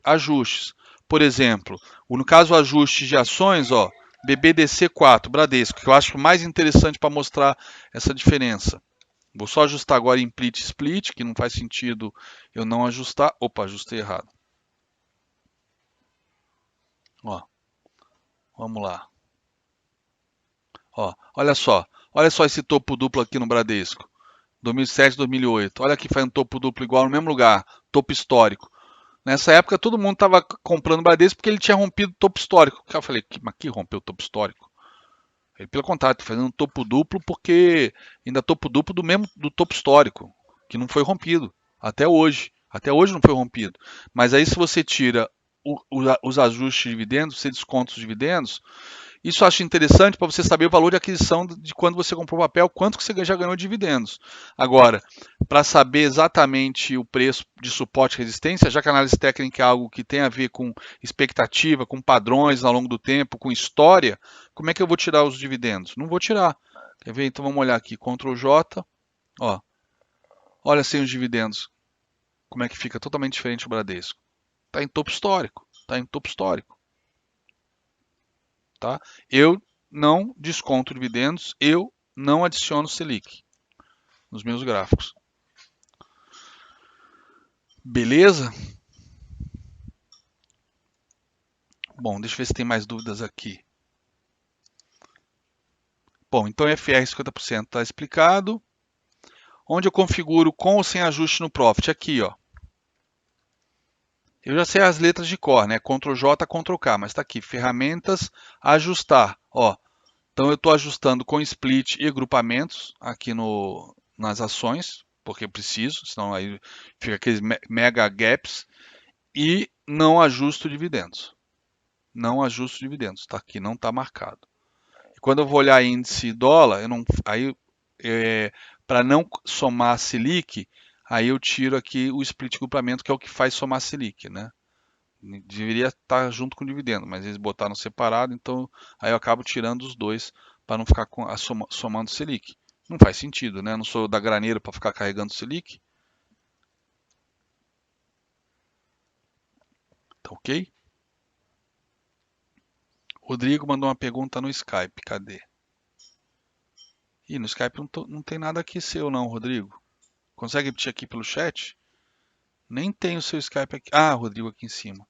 ajustes. Por exemplo, no caso ajustes de ações, ó, BBDC4, Bradesco, que eu acho mais interessante para mostrar essa diferença. Vou só ajustar agora em split, que não faz sentido eu não ajustar. Opa, ajustei errado. Ó, vamos lá. Ó, olha só esse topo duplo aqui no Bradesco. 2007, 2008. Olha aqui, faz um topo duplo igual no mesmo lugar, topo histórico. Nessa época todo mundo estava comprando Bradesco porque ele tinha rompido o topo histórico. Eu falei, mas que rompeu o topo histórico? Ele, pelo contrário, está fazendo um topo duplo porque ainda topo duplo do topo histórico, que não foi rompido até hoje. Até hoje não foi rompido. Mas aí se você tira os ajustes de dividendos, você desconta os dividendos, isso eu acho interessante para você saber o valor de aquisição de quando você comprou o papel, quanto que você já ganhou de dividendos. Agora, para saber exatamente o preço de suporte e resistência, já que a análise técnica é algo que tem a ver com expectativa, com padrões ao longo do tempo, com história, como é que eu vou tirar os dividendos? Não vou tirar. Quer ver? Então vamos olhar aqui, Ctrl J, ó. Olha sem os dividendos, como é que fica totalmente diferente o Bradesco. Está em topo histórico, está em topo histórico. Tá? Eu não desconto dividendos, eu não adiciono Selic nos meus gráficos. Beleza? Bom, deixa eu ver se tem mais dúvidas aqui. Bom, então FR 50% está explicado. Onde eu configuro com ou sem ajuste no Profit? Aqui, ó. Eu já sei as letras de cor, né? Ctrl J, Ctrl K, mas está aqui, ferramentas, ajustar. Ó, então eu estou ajustando com split e agrupamentos aqui nas ações, porque eu preciso, senão aí fica aqueles mega gaps, e não ajusto dividendos. Não ajusto dividendos, tá aqui, não está marcado. E quando eu vou olhar índice dólar, eu não, aí para não somar Selic, aí eu tiro aqui o split agrupamento, que é o que faz somar Selic, né? Deveria estar junto com o dividendo, mas eles botaram separado, então aí eu acabo tirando os dois para não ficar somando Selic. Não faz sentido, né? Eu não sou da graneira para ficar carregando Selic. Tá ok? Rodrigo mandou uma pergunta no Skype. Cadê? Ih, no Skype não tem nada aqui seu não, Rodrigo. Consegue repetir aqui pelo chat? Nem tem o seu Skype aqui. Ah, Rodrigo aqui em cima.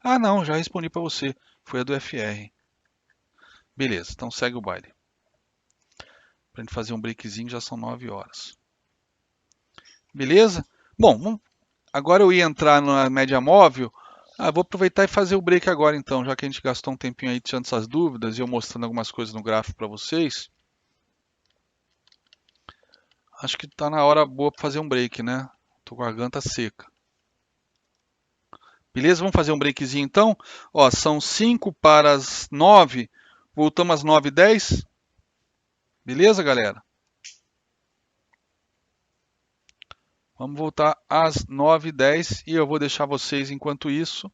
Ah, não, já respondi para você. Foi a do FR. Beleza, então segue o baile. Pra gente fazer um breakzinho, já são 9 horas. Beleza? Bom, agora eu ia entrar na média móvel. Vou aproveitar e fazer o break agora então, já que a gente gastou um tempinho aí tirando essas dúvidas e eu mostrando algumas coisas no gráfico para vocês. Acho que está na hora boa para fazer um break, né? Tô com a garganta seca. Beleza? Vamos fazer um breakzinho então? Ó, são 5 para as 9. Voltamos às 9h10. Beleza, galera? Vamos voltar às 9h10 e eu vou deixar vocês, enquanto isso,